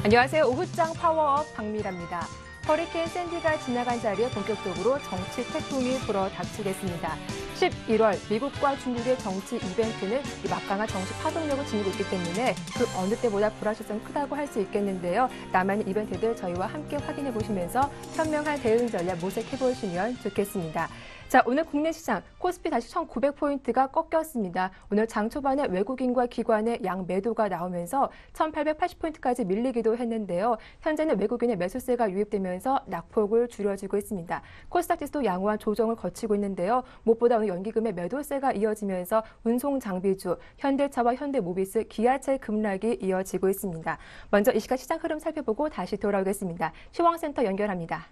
안녕하세요. 오후장 파워업 박미라입니다. 허리케인 샌디가 지나간 자리에 본격적으로 정치 태풍이 불어 닥치겠습니다. 11월 미국과 중국의 정치 이벤트는 막강한 정치 파동력을 지니고 있기 때문에 그 어느 때보다 불확실성이 크다고 할 수 있겠는데요. 남아있는 이벤트들 저희와 함께 확인해 보시면서 현명한 대응 전략 모색해 보시면 좋겠습니다. 자, 오늘 국내 시장 코스피 다시 1,900포인트가 꺾였습니다. 오늘 장 초반에 외국인과 기관의 양 매도가 나오면서 1,880포인트까지 밀리기도 했는데요. 현재는 외국인의 매수세가 유입되면서 낙폭을 줄여지고 있습니다. 코스닥 지수도 양호한 조정을 거치고 있는데요. 무엇보다 오늘 연기금의 매도세가 이어지면서 운송 장비주, 현대차와 현대모비스, 기아차의 급락이 이어지고 있습니다. 먼저 이 시각 시장 흐름 살펴보고 다시 돌아오겠습니다. 시황센터 연결합니다.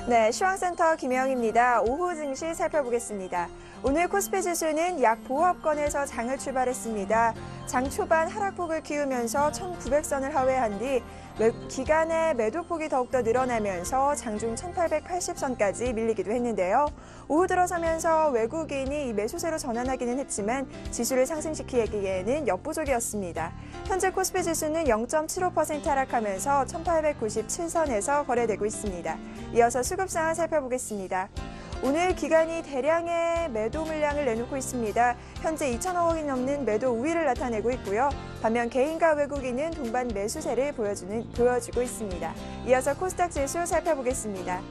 네, 시황센터 김혜영입니다. 오후 증시 살펴보겠습니다. 오늘 코스피 지수는 약 보합권에서 장을 출발했습니다. 장 초반 하락폭을 키우면서 1,900선을 하회한 뒤 기간의 매도폭이 더욱더 늘어나면서 장중 1,880선까지 밀리기도 했는데요. 오후 들어서면서 외국인이 이 매수세로 전환하기는 했지만 지수를 상승시키기에는 역부족이었습니다. 현재 코스피 지수는 0.75% 하락하면서 1,897선에서 거래되고 있습니다. 이어서 수급 상황 살펴보겠습니다. 오늘 기관이 대량의 매도 물량을 내놓고 있습니다. 현재 2,000억 원이 넘는 매도 우위를 나타내고 있고요. 반면 개인과 외국인은 동반 매수세를 보여주고 있습니다. 이어서 코스닥 지수 살펴보겠습니다.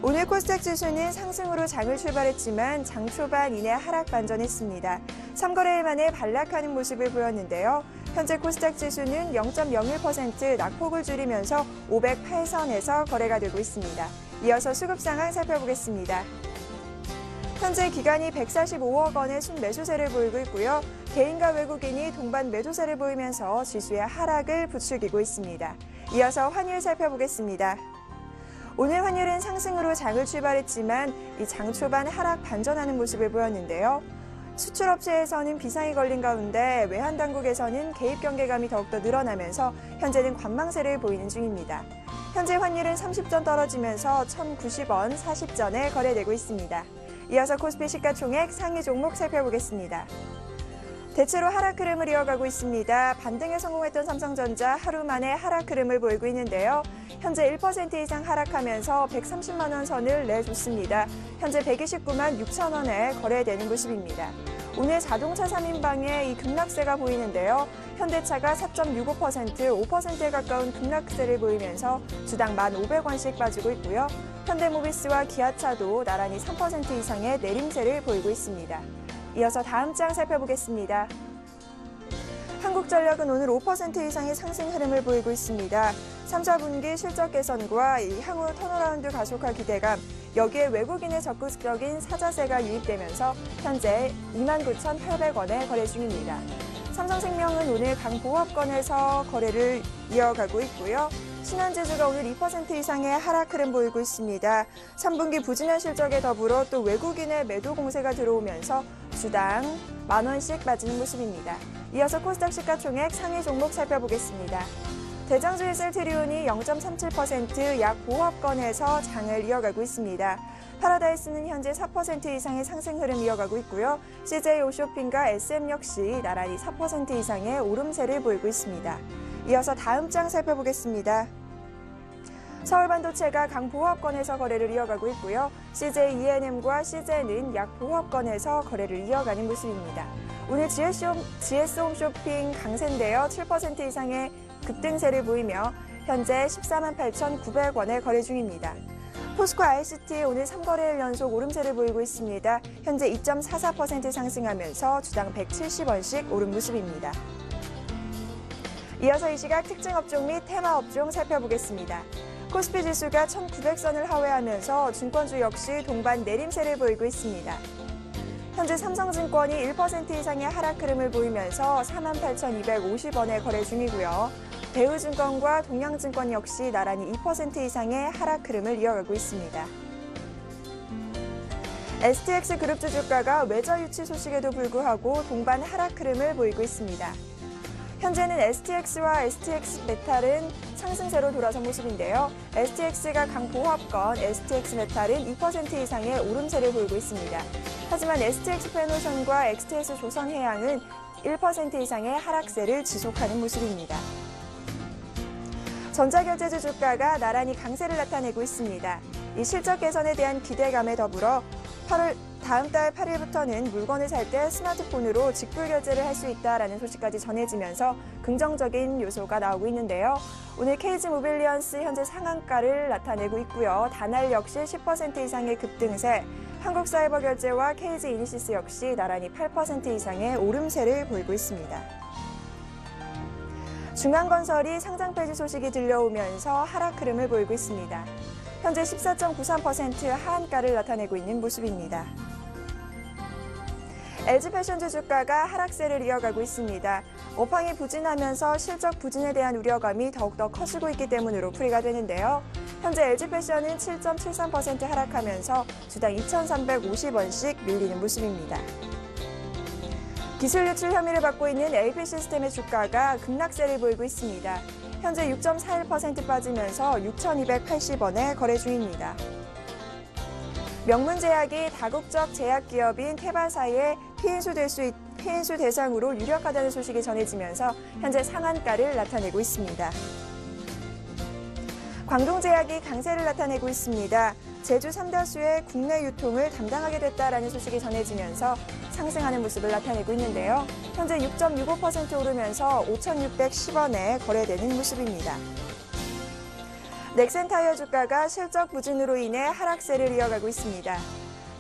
오늘 코스닥 지수는 상승으로 장을 출발했지만 장 초반 이내 하락 반전했습니다. 3거래일 만에 반락하는 모습을 보였는데요. 현재 코스닥 지수는 0.01% 낙폭을 줄이면서 508선에서 거래가 되고 있습니다. 이어서 수급 상황 살펴보겠습니다. 현재 기관이 145억 원의 순매수세를 보이고 있고요. 개인과 외국인이 동반 매도세를 보이면서 지수의 하락을 부추기고 있습니다. 이어서 환율 살펴보겠습니다. 오늘 환율은 상승으로 장을 출발했지만 이 장 초반 하락 반전하는 모습을 보였는데요. 수출업체에서는 비상이 걸린 가운데 외환당국에서는 개입 경계감이 더욱더 늘어나면서 현재는 관망세를 보이는 중입니다. 현재 환율은 30전 떨어지면서 1,090원 40전에 거래되고 있습니다. 이어서 코스피 시가총액 상위 종목 살펴보겠습니다. 대체로 하락 흐름을 이어가고 있습니다. 반등에 성공했던 삼성전자 하루 만에 하락 흐름을 보이고 있는데요. 현재 1% 이상 하락하면서 130만 원 선을 내줬습니다. 현재 129만 6천 원에 거래되는 모습입니다. 오늘 자동차 3인방에 이 급락세가 보이는데요. 현대차가 4.65%, 5%에 가까운 급락세를 보이면서 주당 1,500원씩 빠지고 있고요. 현대모비스와 기아차도 나란히 3% 이상의 내림세를 보이고 있습니다. 이어서 다음 장 살펴보겠습니다. 한국전력은 오늘 5% 이상의 상승 흐름을 보이고 있습니다. 3, 4분기 실적 개선과 이 향후 턴어라운드 가속화 기대감, 여기에 외국인의 적극적인 사자세가 유입되면서 현재 29,800원에 거래 중입니다. 삼성생명은 오늘 강보합권에서 거래를 이어가고 있고요. 신한제주가 오늘 2% 이상의 하락 흐름 보이고 있습니다. 3분기 부진한 실적에 더불어 또 외국인의 매도 공세가 들어오면서 주당 10,000원씩 빠지는 모습입니다. 이어서 코스닥 시가총액 상위 종목 살펴보겠습니다. 대장주의 셀트리온이 0.37% 약 보합권에서 장을 이어가고 있습니다. 파라다이스는 현재 4% 이상의 상승 흐름 이어가고 있고요. CJ 오쇼핑과 SM 역시 나란히 4% 이상의 오름세를 보이고 있습니다. 이어서 다음 장 살펴보겠습니다. 서울반도체가 강보합권에서 거래를 이어가고 있고요. CJ ENM과 CJ는 약보합권에서 거래를 이어가는 모습입니다. 오늘 GS홈쇼핑 강세인데요. 7% 이상의 급등세를 보이며 현재 148,900원에 거래 중입니다. 포스코 ICT 오늘 3거래일 연속 오름세를 보이고 있습니다. 현재 2.44% 상승하면서 주당 170원씩 오른 모습입니다. 이어서 이 시각 특징 업종 및 테마 업종 살펴보겠습니다. 코스피 지수가 1,900선을 하회하면서 증권주 역시 동반 내림세를 보이고 있습니다. 현재 삼성증권이 1% 이상의 하락 흐름을 보이면서 48,250원에 거래 중이고요. 대우증권과 동양증권 역시 나란히 2% 이상의 하락 흐름을 이어가고 있습니다. STX 그룹주 주가가 외저 유치 소식에도 불구하고 동반 하락 흐름을 보이고 있습니다. 현재는 STX와 STX 메탈은 상승세로 돌아선 모습인데요. STX가 강보합권, STX메탈은 2% 이상의 오름세를 보이고 있습니다. 하지만 STX 페노션과 XTS 조선해양은 1% 이상의 하락세를 지속하는 모습입니다. 전자결제주 주가가 나란히 강세를 나타내고 있습니다. 이 실적 개선에 대한 기대감에 더불어 다음 달 8일부터는 물건을 살 때 스마트폰으로 직불 결제를 할 수 있다라는 소식까지 전해지면서 긍정적인 요소가 나오고 있는데요. 오늘 KG 모빌리언스 현재 상한가를 나타내고 있고요. 다날 역시 10% 이상의 급등세, 한국사이버결제와 KG 이니시스 역시 나란히 8% 이상의 오름세를 보이고 있습니다. 중앙건설이 상장 폐지 소식이 들려오면서 하락 흐름을 보이고 있습니다. 현재 14.93% 하한가를 나타내고 있는 모습입니다. LG패션주 주가가 하락세를 이어가고 있습니다. 업황이 부진하면서 실적 부진에 대한 우려감이 더욱더 커지고 있기 때문으로 풀이가 되는데요. 현재 LG패션은 7.73% 하락하면서 주당 2,350원씩 밀리는 모습입니다. 기술 유출 혐의를 받고 있는 LP시스템의 주가가 급락세를 보이고 있습니다. 현재 6.41% 빠지면서 6,280원에 거래 중입니다. 명문제약이 다국적 제약기업인 테바사의 피인수 대상으로 유력하다는 소식이 전해지면서 현재 상한가를 나타내고 있습니다. 광동제약이 강세를 나타내고 있습니다. 제주 3다수의 국내 유통을 담당하게 됐다라는 소식이 전해지면서 상승하는 모습을 나타내고 있는데요. 현재 6.65% 오르면서 5,610원에 거래되는 모습입니다. 넥센타이어 주가가 실적 부진으로 인해 하락세를 이어가고 있습니다.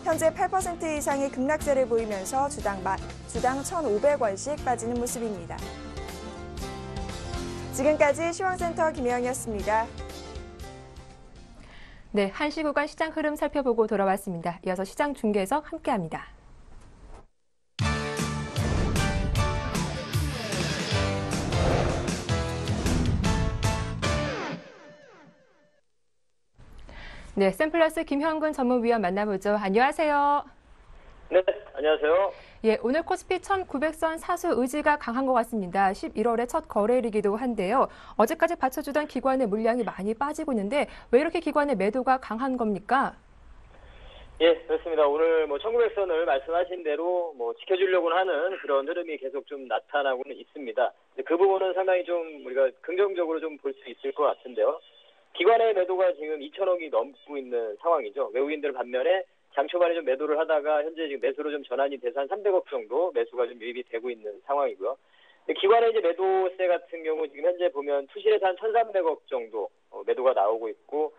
현재 8% 이상의 급락세를 보이면서 주당 1,500원씩 빠지는 모습입니다. 지금까지 시황센터 김혜영이었습니다. 네, 1시 구간 시장 흐름 살펴보고 돌아왔습니다. 이어서 시장 중계석 함께합니다. 네, 샘플러스 김형근 전문위원 만나보죠. 안녕하세요. 네, 안녕하세요. 예, 오늘 코스피 1900선 사수 의지가 강한 것 같습니다. 11월의 첫 거래일이기도 한데요. 어제까지 받쳐주던 기관의 물량이 많이 빠지고 있는데 왜 이렇게 기관의 매도가 강한 겁니까? 예, 그렇습니다. 오늘 1900선을 말씀하신 대로 지켜주려고 하는 그런 흐름이 계속 좀 나타나고는 있습니다. 그 부분은 상당히 좀 우리가 긍정적으로 좀 볼 수 있을 것 같은데요. 기관의 매도가 지금 2천억이 넘고 있는 상황이죠. 외국인들 반면에 장 초반에 좀 매도를 하다가 현재 지금 매수로 좀 전환이 돼서 한 300억 정도 매수가 좀 유입이 되고 있는 상황이고요. 기관의 이제 매도세 같은 경우 지금 현재 보면 투실에서 한 1,300억 정도 매도가 나오고 있고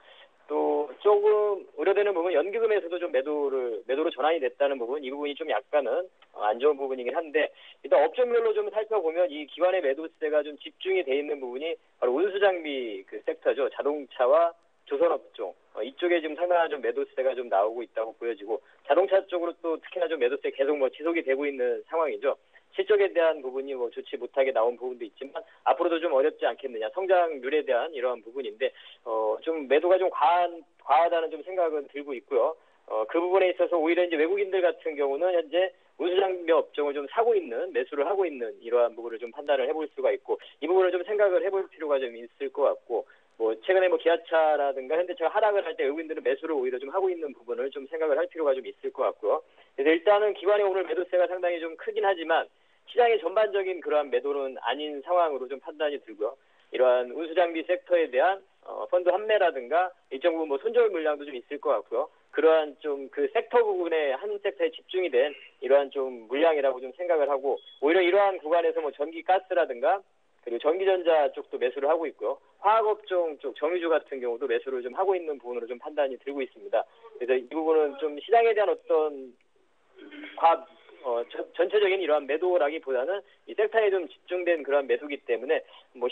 또 조금 우려되는 부분 연기금에서도 좀 매도로 전환이 됐다는 부분 이 부분이 좀 약간은 안 좋은 부분이긴 한데 일단 업종별로 좀 살펴보면 이 기관의 매도세가 좀 집중이 돼 있는 부분이 바로 운수장비 그 섹터죠. 자동차와 조선업종 이쪽에 지금 상당한 좀 매도세가 좀 나오고 있다고 보여지고 자동차 쪽으로 또 특히나 좀 매도세 계속 지속이 되고 있는 상황이죠. 실적에 대한 부분이 좋지 못하게 나온 부분도 있지만 앞으로도 좀 어렵지 않겠느냐 성장률에 대한 이러한 부분인데 좀 매도가 좀 과하다는 좀 생각은 들고 있고요. 그 부분에 있어서 오히려 이제 외국인들 같은 경우는 현재 운수장비 업종을 좀 사고 있는 매수를 하고 있는 이러한 부분을 좀 판단을 해볼 수가 있고 이 부분을 좀 생각을 해볼 필요가 좀 있을 것 같고 최근에 기아차라든가 현대차가 하락을 할 때 외국인들은 매수를 오히려 좀 하고 있는 부분을 좀 생각을 할 필요가 좀 있을 것 같고요. 그래서 일단은 기관의 오늘 매도세가 상당히 좀 크긴 하지만 시장의 전반적인 그러한 매도는 아닌 상황으로 좀 판단이 들고요. 이러한 운수장비 섹터에 대한 펀드 환매라든가 일정 부분 손절 물량도 좀 있을 것 같고요. 그러한 좀 그 섹터 부분에 한 섹터에 집중이 된 이러한 좀 물량이라고 좀 생각을 하고 오히려 이러한 구간에서 전기 가스라든가 그리고 전기전자 쪽도 매수를 하고 있고요. 화학업종 쪽 정유주 같은 경우도 매수를 좀 하고 있는 부분으로 좀 판단이 들고 있습니다. 그래서 이 부분은 좀 시장에 대한 어떤 전체적인 이러한 매도라기보다는 이 섹터에 좀 집중된 그러한 매도기 때문에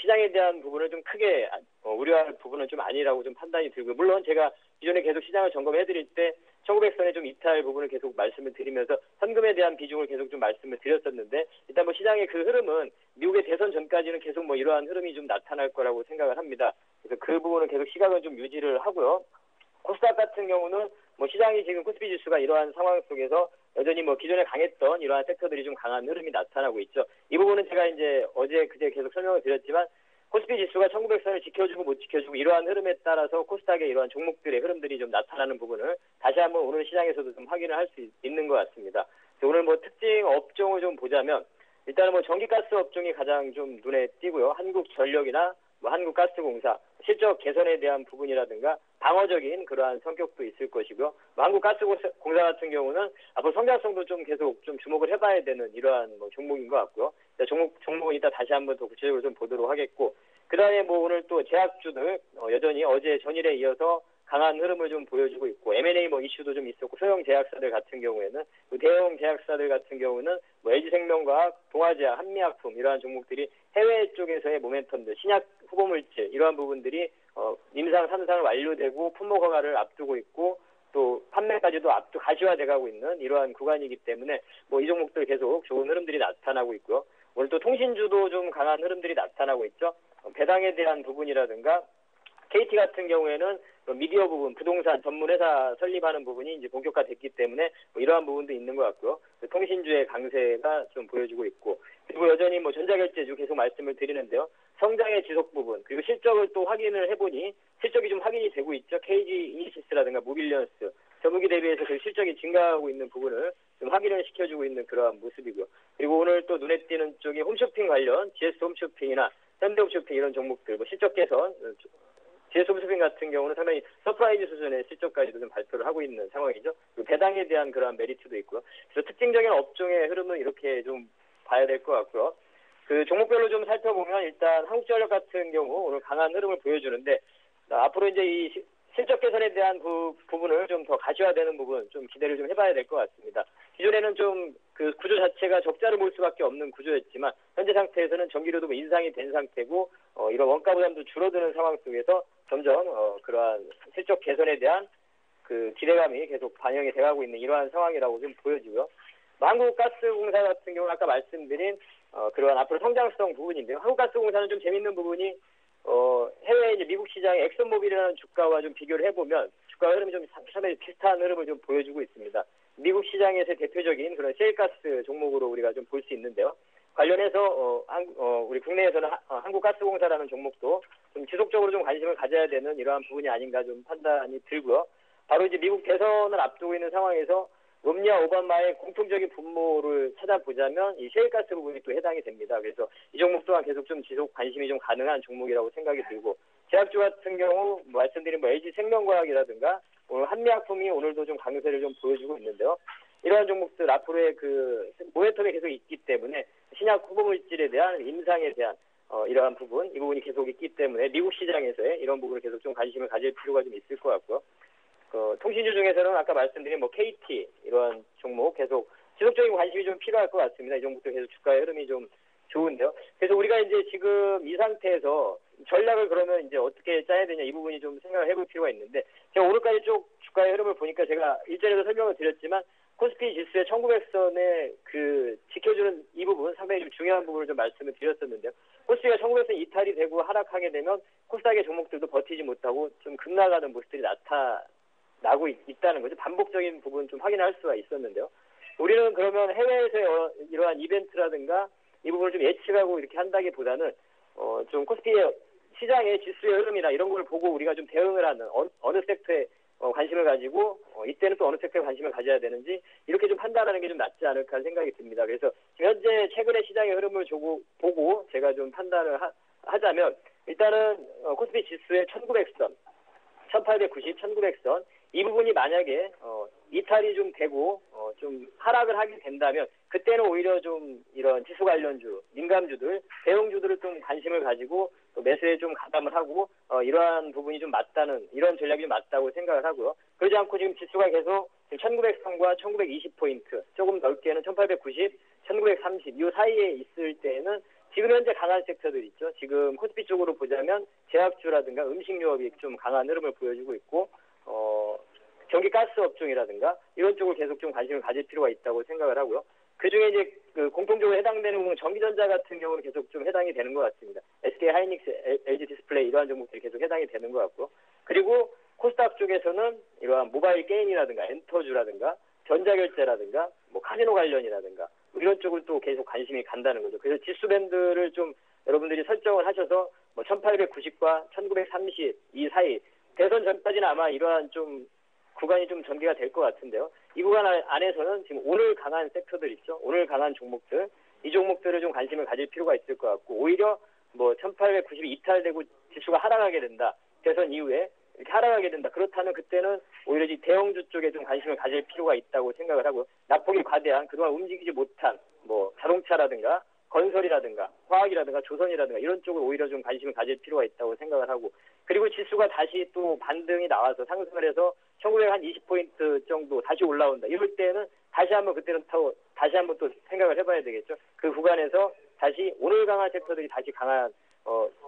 시장에 대한 부분을 좀 크게 우려할 부분은 좀 아니라고 좀 판단이 들고요. 물론 제가 기존에 계속 시장을 점검해드릴 때 1900선의 좀 이탈 부분을 계속 말씀을 드리면서 현금에 대한 비중을 계속 좀 말씀을 드렸었는데 일단 시장의 그 흐름은 미국의 대선 전까지는 계속 이러한 흐름이 좀 나타날 거라고 생각을 합니다. 그래서 그 부분은 계속 시각을 좀 유지를 하고요. 코스닥 같은 경우는 시장이 지금 코스피 지수가 이러한 상황 속에서 여전히 기존에 강했던 이러한 섹터들이 좀 강한 흐름이 나타나고 있죠. 이 부분은 제가 이제 어제 그제 계속 설명을 드렸지만 코스피 지수가 1900선을 지켜주고 못 지켜주고 이러한 흐름에 따라서 코스닥의 이러한 종목들의 흐름들이 좀 나타나는 부분을 다시 한번 오늘 시장에서도 좀 확인을 할 수 있는 것 같습니다. 오늘 뭐 특징 업종을 좀 보자면 일단은 뭐 전기가스 업종이 가장 좀 눈에 띄고요. 한국전력이나 뭐 한국가스공사 실적 개선에 대한 부분이라든가 방어적인 그러한 성격도 있을 것이고요. 뭐 한국가스공사 같은 경우는 앞으로 성장성도 좀 계속 좀 주목을 해봐야 되는 이러한 뭐 종목인 것 같고요. 종목은 이따 다시 한번 더 구체적으로 좀 보도록 하겠고, 그다음에 뭐 오늘 또 제약주들 여전히 어제 전일에 이어서 강한 흐름을 좀 보여주고 있고, M&A 뭐 이슈도 좀 있었고, 소형 제약사들 같은 경우에는, 대형 제약사들 같은 경우는 뭐 LG생명과학, 동아제약, 한미약품 이러한 종목들이 해외 쪽에서의 모멘텀들, 신약 후보물질 이러한 부분들이 임상 3상을 완료되고 품목 허가를 앞두고 있고 또 판매까지도 가시화돼가고 있는 이러한 구간이기 때문에 뭐 이 종목들 계속 좋은 흐름들이 나타나고 있고요. 오늘 또 통신주도 좀 강한 흐름들이 나타나고 있죠. 배당에 대한 부분이라든가 KT 같은 경우에는 미디어 부분, 부동산 전문 회사 설립하는 부분이 이제 본격화됐기 때문에 뭐 이러한 부분도 있는 것 같고요. 통신주의 강세가 좀 보여주고 있고, 그리고 여전히 뭐 전자결제주 계속 말씀을 드리는데요. 성장의 지속 부분, 그리고 실적을 또 확인을 해보니 실적이 좀 확인이 되고 있죠. KG 이니시스라든가 모빌리언스, 전분기 대비해서 그 실적이 증가하고 있는 부분을 좀 확인을 시켜주고 있는 그러한 모습이고요. 그리고 오늘 또 눈에 띄는 쪽이 홈쇼핑 관련 GS 홈쇼핑이나 현대홈쇼핑 이런 종목들, 뭐 실적 개선, GS 홈쇼핑 같은 경우는 상당히 서프라이즈 수준의 실적까지도 좀 발표를 하고 있는 상황이죠. 그리고 배당에 대한 그러한 메리트도 있고요. 그래서 특징적인 업종의 흐름은 이렇게 좀 봐야 될 것 같고요. 그 종목별로 좀 살펴보면 일단 한국전력 같은 경우 오늘 강한 흐름을 보여주는데, 앞으로 이제 이 실적 개선에 대한 부분을 좀 더 가시화되는 부분 좀 기대를 좀 해봐야 될 것 같습니다. 기존에는 좀 그 구조 자체가 적자를 볼 수밖에 없는 구조였지만 현재 상태에서는 전기료도 인상이 된 상태고 이런 원가 부담도 줄어드는 상황 속에서 점점 그러한 실적 개선에 대한 그 기대감이 계속 반영이 돼가고 있는 이러한 상황이라고 좀 보여지고요. 한국가스공사 같은 경우 아까 말씀드린 그러한 앞으로 성장성 부분인데요. 한국가스공사는 좀 재밌는 부분이 해외 이제 미국 시장의 엑슨모빌이라는 주가와 좀 비교를 해보면 주가 흐름이 좀 상당히 비슷한 흐름을 좀 보여주고 있습니다. 미국 시장에서의 대표적인 그런 셰일가스 종목으로 우리가 좀 볼 수 있는데요. 관련해서 우리 국내에서는 한국가스공사라는 종목도 좀 지속적으로 좀 관심을 가져야 되는 이러한 부분이 아닌가 좀 판단이 들고요. 바로 이제 미국 대선을 앞두고 있는 상황에서 롬니와 오바마의 공통적인 분모를 찾아보자면 이 셰일가스 부분이 또 해당이 됩니다. 그래서 이 종목 또한 계속 좀 지속 관심이 좀 가능한 종목이라고 생각이 들고, 제약주 같은 경우 말씀드린 LG생명과학이라든가 오늘 한미약품이 오늘도 좀 강세를 좀 보여주고 있는데요. 이러한 종목들 앞으로의 그 모멘텀이 계속 있기 때문에 신약 후보물질에 대한 임상에 대한 이러한 부분, 이 부분이 계속 있기 때문에 미국 시장에서의 이런 부분을 계속 좀 관심을 가질 필요가 좀 있을 것 같고요. 통신주 중에서는 아까 말씀드린 KT 이러한 종목 계속 지속적인 관심이 좀 필요할 것 같습니다. 이 종목도 계속 주가의 흐름이 좀 좋은데요. 그래서 우리가 이제 지금 이 상태에서 전략을 그러면 이제 어떻게 짜야 되냐 이 부분이 좀 생각을 해볼 필요가 있는데, 제가 오늘까지 쭉 주가의 흐름을 보니까 제가 일전에도 설명을 드렸지만 코스피 지수의 1900선에 그 지켜주는 이 부분 상당히 좀 중요한 부분을 좀 말씀을 드렸었는데요. 코스피가 1900선 이탈이 되고 하락하게 되면 코스닥의 종목들도 버티지 못하고 좀 급락하는 모습들이 나타나고 있다는 거죠. 반복적인 부분 좀 확인할 수가 있었는데요. 우리는 그러면 해외에서의 이러한 이벤트라든가 이 부분을 좀 예측하고 이렇게 한다기보다는 좀 코스피의 시장의 지수의 흐름이나 이런 걸 보고 우리가 좀 대응을 하는 어느 섹터에 관심을 가지고 이때는 또 어느 섹터에 관심을 가져야 되는지 이렇게 좀 판단하는 게 좀 낫지 않을까 생각이 듭니다. 그래서 현재 최근의 시장의 흐름을 보고 제가 좀 판단을 하자면 일단은 코스피 지수의 1900선, 1890, 1900선 이 부분이 만약에 이탈이 좀 되고 좀 하락을 하게 된다면 그때는 오히려 좀 이런 지수 관련주, 민감주들, 대형주들을 좀 관심을 가지고 또 매수에 좀 가담을 하고 이러한 부분이 좀 맞다는 이런 전략이 좀 맞다고 생각을 하고요. 그러지 않고 지금 지수가 계속 1900선과 1920포인트, 조금 넓게는 1890, 1930 이 사이에 있을 때는 지금 현재 강한 섹터들 있죠. 지금 코스피 쪽으로 보자면 제약주라든가 음식료업이 좀 강한 흐름을 보여주고 있고 전기 가스 업종이라든가 이런 쪽을 계속 좀 관심을 가질 필요가 있다고 생각을 하고요. 그 중에 이제 그 공통적으로 해당되는 부분 전기전자 같은 경우는 계속 좀 해당이 되는 것 같습니다. SK 하이닉스, LG 디스플레이 이러한 종목들이 계속 해당이 되는 것 같고, 그리고 코스닥 쪽에서는 이러한 모바일 게임이라든가 엔터주라든가 전자결제라든가 뭐 카지노 관련이라든가 이런 쪽을 또 계속 관심이 간다는 거죠. 그래서 지수 밴드를 좀 여러분들이 설정을 하셔서 뭐 1890과 1930 이 사이 대선 전까지는 아마 이러한 좀 구간이 좀 전개가 될 것 같은데요. 이 구간 안에서는 지금 오늘 강한 섹터들 있죠. 오늘 강한 종목들, 이 종목들을 좀 관심을 가질 필요가 있을 것 같고, 오히려 뭐 1890이 이탈되고 지수가 하락하게 된다. 대선 이후에 이렇게 하락하게 된다. 그렇다면 그때는 오히려 이 대형주 쪽에 좀 관심을 가질 필요가 있다고 생각을 하고, 낙폭이 과대한 그동안 움직이지 못한 뭐 자동차라든가 건설이라든가 화학이라든가 조선이라든가 이런 쪽을 오히려 좀 관심을 가질 필요가 있다고 생각을 하고, 그리고 지수가 다시 또 반등이 나와서 상승을 해서 1920포인트 정도 다시 올라온다. 이럴 때는 다시 한번 그때는 다시 한번 또 생각을 해봐야 되겠죠. 그 구간에서 다시 오늘 강한 섹터들이 다시 강한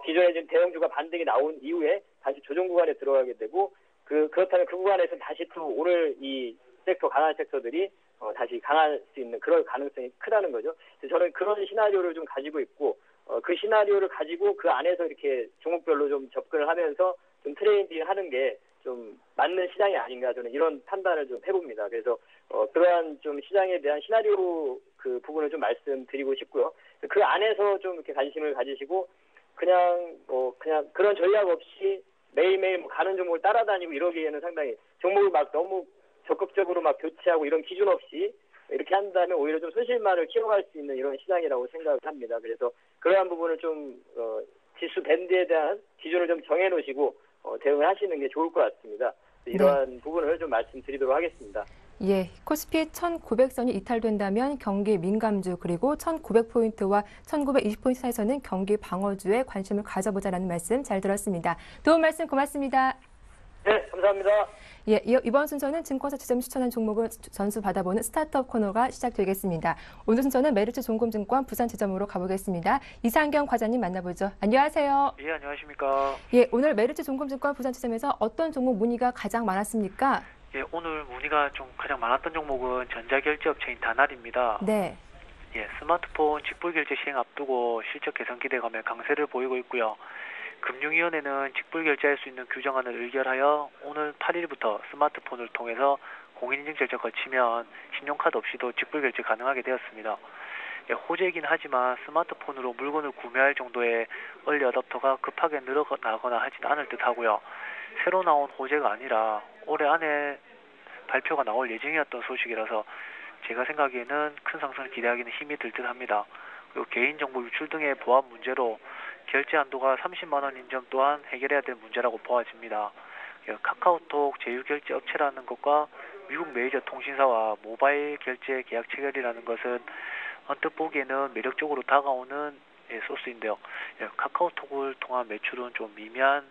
기존에 지금 대형주가 반등이 나온 이후에 다시 조정 구간에 들어가게 되고, 그렇다면 그 구간에서 다시 또 오늘 이 섹터 강한 섹터들이 다시 강할 수 있는 그런 가능성이 크다는 거죠. 그래서 저는 그런 시나리오를 좀 가지고 있고, 그 시나리오를 가지고 그 안에서 이렇게 종목별로 좀 접근을 하면서 좀 트레이딩 하는 게 좀 맞는 시장이 아닌가, 저는 이런 판단을 좀 해봅니다. 그래서 그러한 좀 시장에 대한 시나리오 그 부분을 좀 말씀드리고 싶고요. 그 안에서 좀 이렇게 관심을 가지시고 그냥 그런 전략 없이 매일매일 뭐 가는 종목을 따라다니고 이러기에는 상당히 종목을 막 너무 적극적으로 막 교체하고 이런 기준 없이 이렇게 한다면 오히려 좀 손실만을 키워갈 수 있는 이런 시장이라고 생각을 합니다. 그래서 그러한 부분을 좀 지수 밴드에 대한 기준을 좀 정해놓으시고 대응을 하시는 게 좋을 것 같습니다. 이러한 부분을 좀 말씀드리도록 하겠습니다. 예, 코스피 1900선이 이탈된다면 경기 민감주 그리고 1900포인트와 1920포인트 사이에서는 경기 방어주에 관심을 가져보자라는 말씀 잘 들었습니다. 도움 말씀 고맙습니다. 네, 감사합니다. 예, 이번 순서는 증권사 지점이 추천한 종목을 전수 받아보는 스타트업 코너가 시작되겠습니다. 오늘 순서는 메리츠 종금증권 부산 지점으로 가보겠습니다. 이상경 과장님 만나보죠. 안녕하세요. 예, 안녕하십니까. 예, 오늘 메리츠 종금증권 부산 지점에서 어떤 종목 문의가 가장 많았습니까? 예, 오늘 문의가 좀 가장 많았던 종목은 전자결제업체인 다날입니다. 네. 예, 스마트폰 직불결제 시행 앞두고 실적 개선 기대감에 강세를 보이고 있고요. 금융위원회는 직불결제할 수 있는 규정안을 의결하여 오늘 8일부터 스마트폰을 통해서 공인인증 절차 거치면 신용카드 없이도 직불결제 가능하게 되었습니다. 예, 호재이긴 하지만 스마트폰으로 물건을 구매할 정도의 얼리 어답터가 급하게 늘어나거나 하지는 않을 듯하고요. 새로 나온 호재가 아니라 올해 안에 발표가 나올 예정이었던 소식이라서 제가 생각에는 큰 상승을 기대하기는 힘이 들 듯합니다. 그리고 개인정보 유출 등의 보안 문제로 결제 한도가 30만 원인 점 또한 해결해야 될 문제라고 보아집니다. 카카오톡 제휴결제 업체라는 것과 미국 메이저 통신사와 모바일 결제 계약 체결이라는 것은 언뜻 보기에는 매력적으로 다가오는 소스인데요. 카카오톡을 통한 매출은 좀 미미한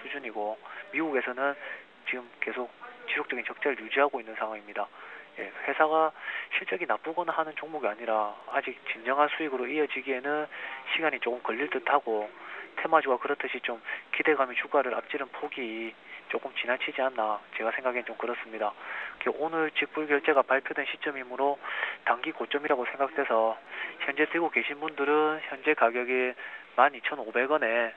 수준이고 미국에서는 지금 계속 지속적인 적자를 유지하고 있는 상황입니다. 회사가 실적이 나쁘거나 하는 종목이 아니라 아직 진정한 수익으로 이어지기에는 시간이 조금 걸릴 듯하고 테마주가 그렇듯이 좀 기대감이 주가를 앞지른 폭이 조금 지나치지 않나 제가 생각엔 좀 그렇습니다. 오늘 직불결제가 발표된 시점이므로 단기 고점이라고 생각돼서 현재 들고 계신 분들은 현재 가격이 12,500원에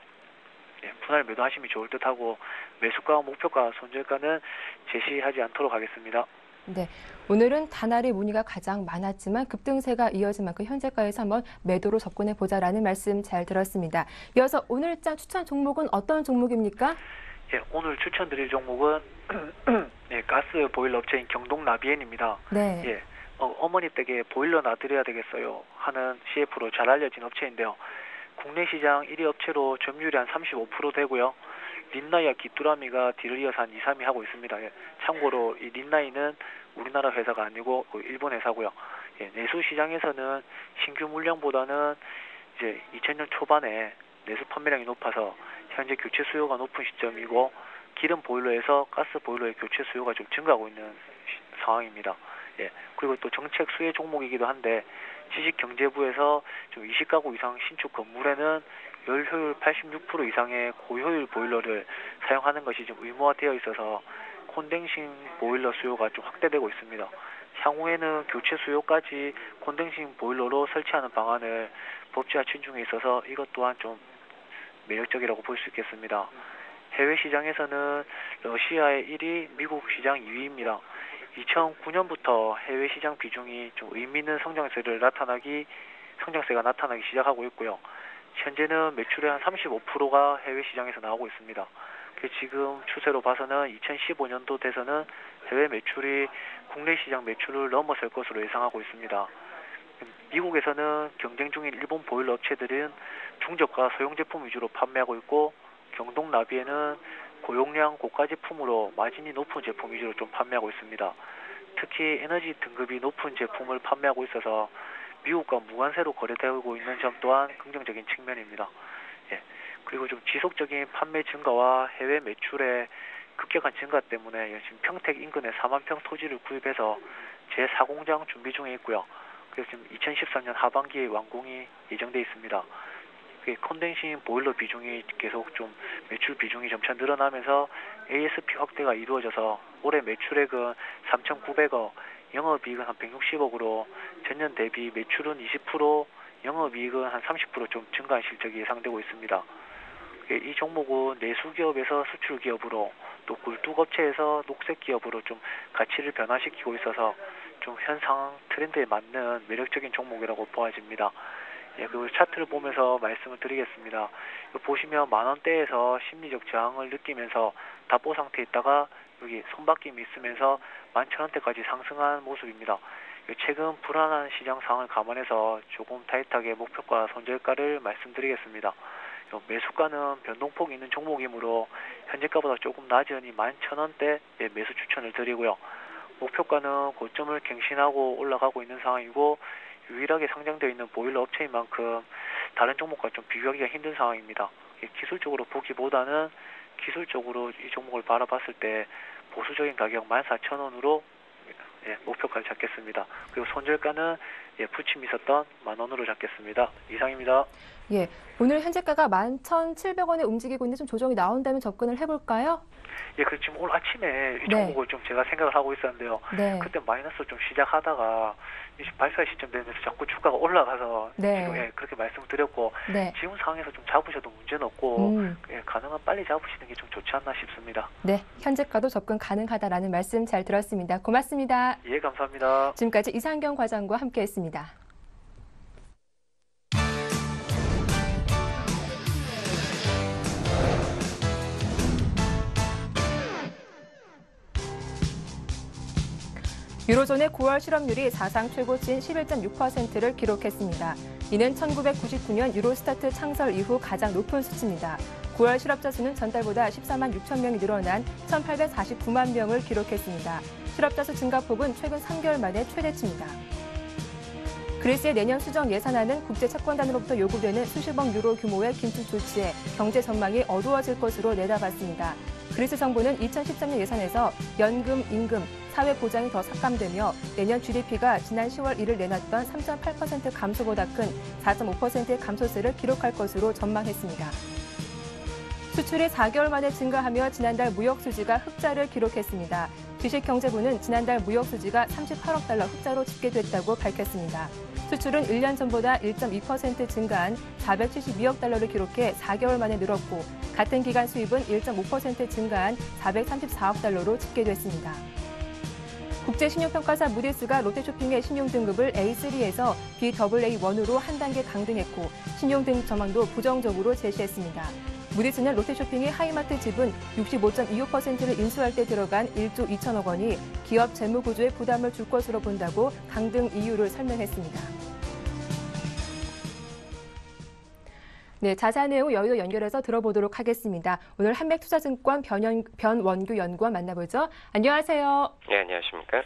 분할 매도하시면 좋을 듯하고 매수가, 목표가, 손절가는 제시하지 않도록 하겠습니다. 네, 오늘은 다날의 문의가 가장 많았지만 급등세가 이어진 만큼 현재가에서 한번 매도로 접근해 보자라는 말씀 잘 들었습니다. 이어서 오늘장 추천 종목은 어떤 종목입니까? 예, 오늘 추천드릴 종목은 가스 보일러 업체인 경동나비엔입니다. 네. 예, 어머니 댁에 보일러 놔드려야 되겠어요 하는 CF로 잘 알려진 업체인데요. 국내 시장 1위 업체로 점유율이 한 35% 되고요. 린나이와 기뚜라미가 뒤를 이어서 한 2, 3위 하고 있습니다. 참고로 이 린나이는 우리나라 회사가 아니고 일본 회사고요. 내수 시장에서는 신규 물량보다는 이제 2000년 초반에 내수 판매량이 높아서 현재 교체 수요가 높은 시점이고 기름 보일러에서 가스 보일러의 교체 수요가 좀 증가하고 있는 상황입니다. 그리고 또 정책 수혜 종목이기도 한데 지식경제부에서 좀 20가구 이상 신축 건물에는 열 효율 86% 이상의 고효율 보일러를 사용하는 것이 좀 의무화되어 있어서 콘덴싱 보일러 수요가 좀 확대되고 있습니다. 향후에는 교체 수요까지 콘덴싱 보일러로 설치하는 방안을 법제화 진중에 있어서 이것 또한 좀 매력적이라고 볼 수 있겠습니다. 해외 시장에서는 러시아의 1위, 미국 시장 2위입니다. 2009년부터 해외 시장 비중이 좀 의미 있는 성장세가 나타나기 시작하고 있고요. 현재는 매출의 한 35%가 해외 시장에서 나오고 있습니다. 지금 추세로 봐서는 2015년도 돼서는 해외 매출이 국내 시장 매출을 넘어설 것으로 예상하고 있습니다. 미국에서는 경쟁 중인 일본 보일러 업체들은 중저가 소형 제품 위주로 판매하고 있고, 경동 나비에는 고용량 고가 제품으로 마진이 높은 제품 위주로 좀 판매하고 있습니다. 특히 에너지 등급이 높은 제품을 판매하고 있어서 미국과 무관세로 거래되고 있는 점 또한 긍정적인 측면입니다. 그리고 좀 지속적인 판매 증가와 해외 매출의 급격한 증가 때문에 지금 평택 인근에 4만 평 토지를 구입해서 제4공장 준비 중에 있고요. 그래서 지금 2013년 하반기에 완공이 예정돼 있습니다. 컨덴싱 보일러 비중이 계속 좀 매출 비중이 점차 늘어나면서 ASP 확대가 이루어져서 올해 매출액은 3,900억, 영업이익은 한 160억으로 전년 대비 매출은 20%, 영업이익은 한 30% 좀 증가한 실적이 예상되고 있습니다. 이 종목은 내수기업에서 수출기업으로 또 굴뚝업체에서 녹색기업으로 좀 가치를 변화시키고 있어서 좀 현 상황 트렌드에 맞는 매력적인 종목이라고 보아집니다. 그리고 차트를 보면서 말씀을 드리겠습니다. 보시면 만원대에서 심리적 저항을 느끼면서 답보 상태에 있다가 여기 손바뀜이 있으면서 11,000원대까지 상승한 모습입니다. 최근 불안한 시장 상황을 감안해서 조금 타이트하게 목표가 손절가를 말씀드리겠습니다. 매수가는 변동폭이 있는 종목이므로 현재가보다 조금 낮으니 11,000원대 매수 추천을 드리고요. 목표가는 고점을 갱신하고 올라가고 있는 상황이고, 유일하게 상장되어 있는 보일러 업체인 만큼 다른 종목과 좀 비교하기가 힘든 상황입니다. 기술적으로 보기보다는 기술적으로 이 종목을 바라봤을 때 보수적인 가격 14,000원으로 목표가를 잡겠습니다. 그리고 손절가는 부침 있었던 10,000원으로 잡겠습니다. 이상입니다. 오늘 현재가가 11,700원에 움직이고 있는데 좀 조정이 나온다면 접근을 해볼까요? 그 지금 오늘 아침에 이 종목을 좀 제가 생각을 하고 있었는데요. 그때 마이너스 좀 시작하다가 발사 시점 되면서 자꾸 주가가 올라가서 지금 그렇게 말씀드렸고, 지금 상황에서 좀 잡으셔도 문제는 없고 가능한 빨리 잡으시는 게 좀 좋지 않나 싶습니다. 현재가도 접근 가능하다라는 말씀 잘 들었습니다. 고맙습니다. 감사합니다. 지금까지 이상경 과장과 함께했습니다. 유로존의 9월 실업률이 사상 최고치인 11.6%를 기록했습니다. 이는 1999년 유로스타트 창설 이후 가장 높은 수치입니다. 9월 실업자 수는 전달보다 14만 6천 명이 늘어난 1,849만 명을 기록했습니다. 실업자 수 증가폭은 최근 3개월 만에 최대치입니다. 그리스의 내년 수정 예산안은 국제채권단으로부터 요구되는 수십억 유로 규모의 긴축 조치에 경제 전망이 어두워질 것으로 내다봤습니다. 그리스 정부는 2013년 예산에서 연금, 임금, 사회보장이 더 삭감되며 내년 GDP가 지난 10월 1일 내놨던 3.8% 감소보다 큰 4.5%의 감소세를 기록할 것으로 전망했습니다. 수출이 4개월 만에 증가하며 지난달 무역 수지가 흑자를 기록했습니다. 주식경제부는 지난달 무역 수지가 38억 달러 흑자로 집계됐다고 밝혔습니다. 수출은 1년 전보다 1.2% 증가한 472억 달러를 기록해 4개월 만에 늘었고, 같은 기간 수입은 1.5% 증가한 434억 달러로 집계됐습니다. 국제신용평가사 무디스가 롯데쇼핑의 신용등급을 A3에서 BAA1으로 한 단계 강등했고, 신용등급 전망도 부정적으로 제시했습니다. 무디스는 롯데쇼핑이 하이마트 지분 65.25%를 인수할 때 들어간 1조 2천억 원이 기업 재무 구조에 부담을 줄 것으로 본다고 강등 이유를 설명했습니다. 자세한 내용 여의도 연결해서 들어보도록 하겠습니다. 오늘 한맥투자증권 변원규 연구원 만나보죠. 안녕하세요. 안녕하십니까.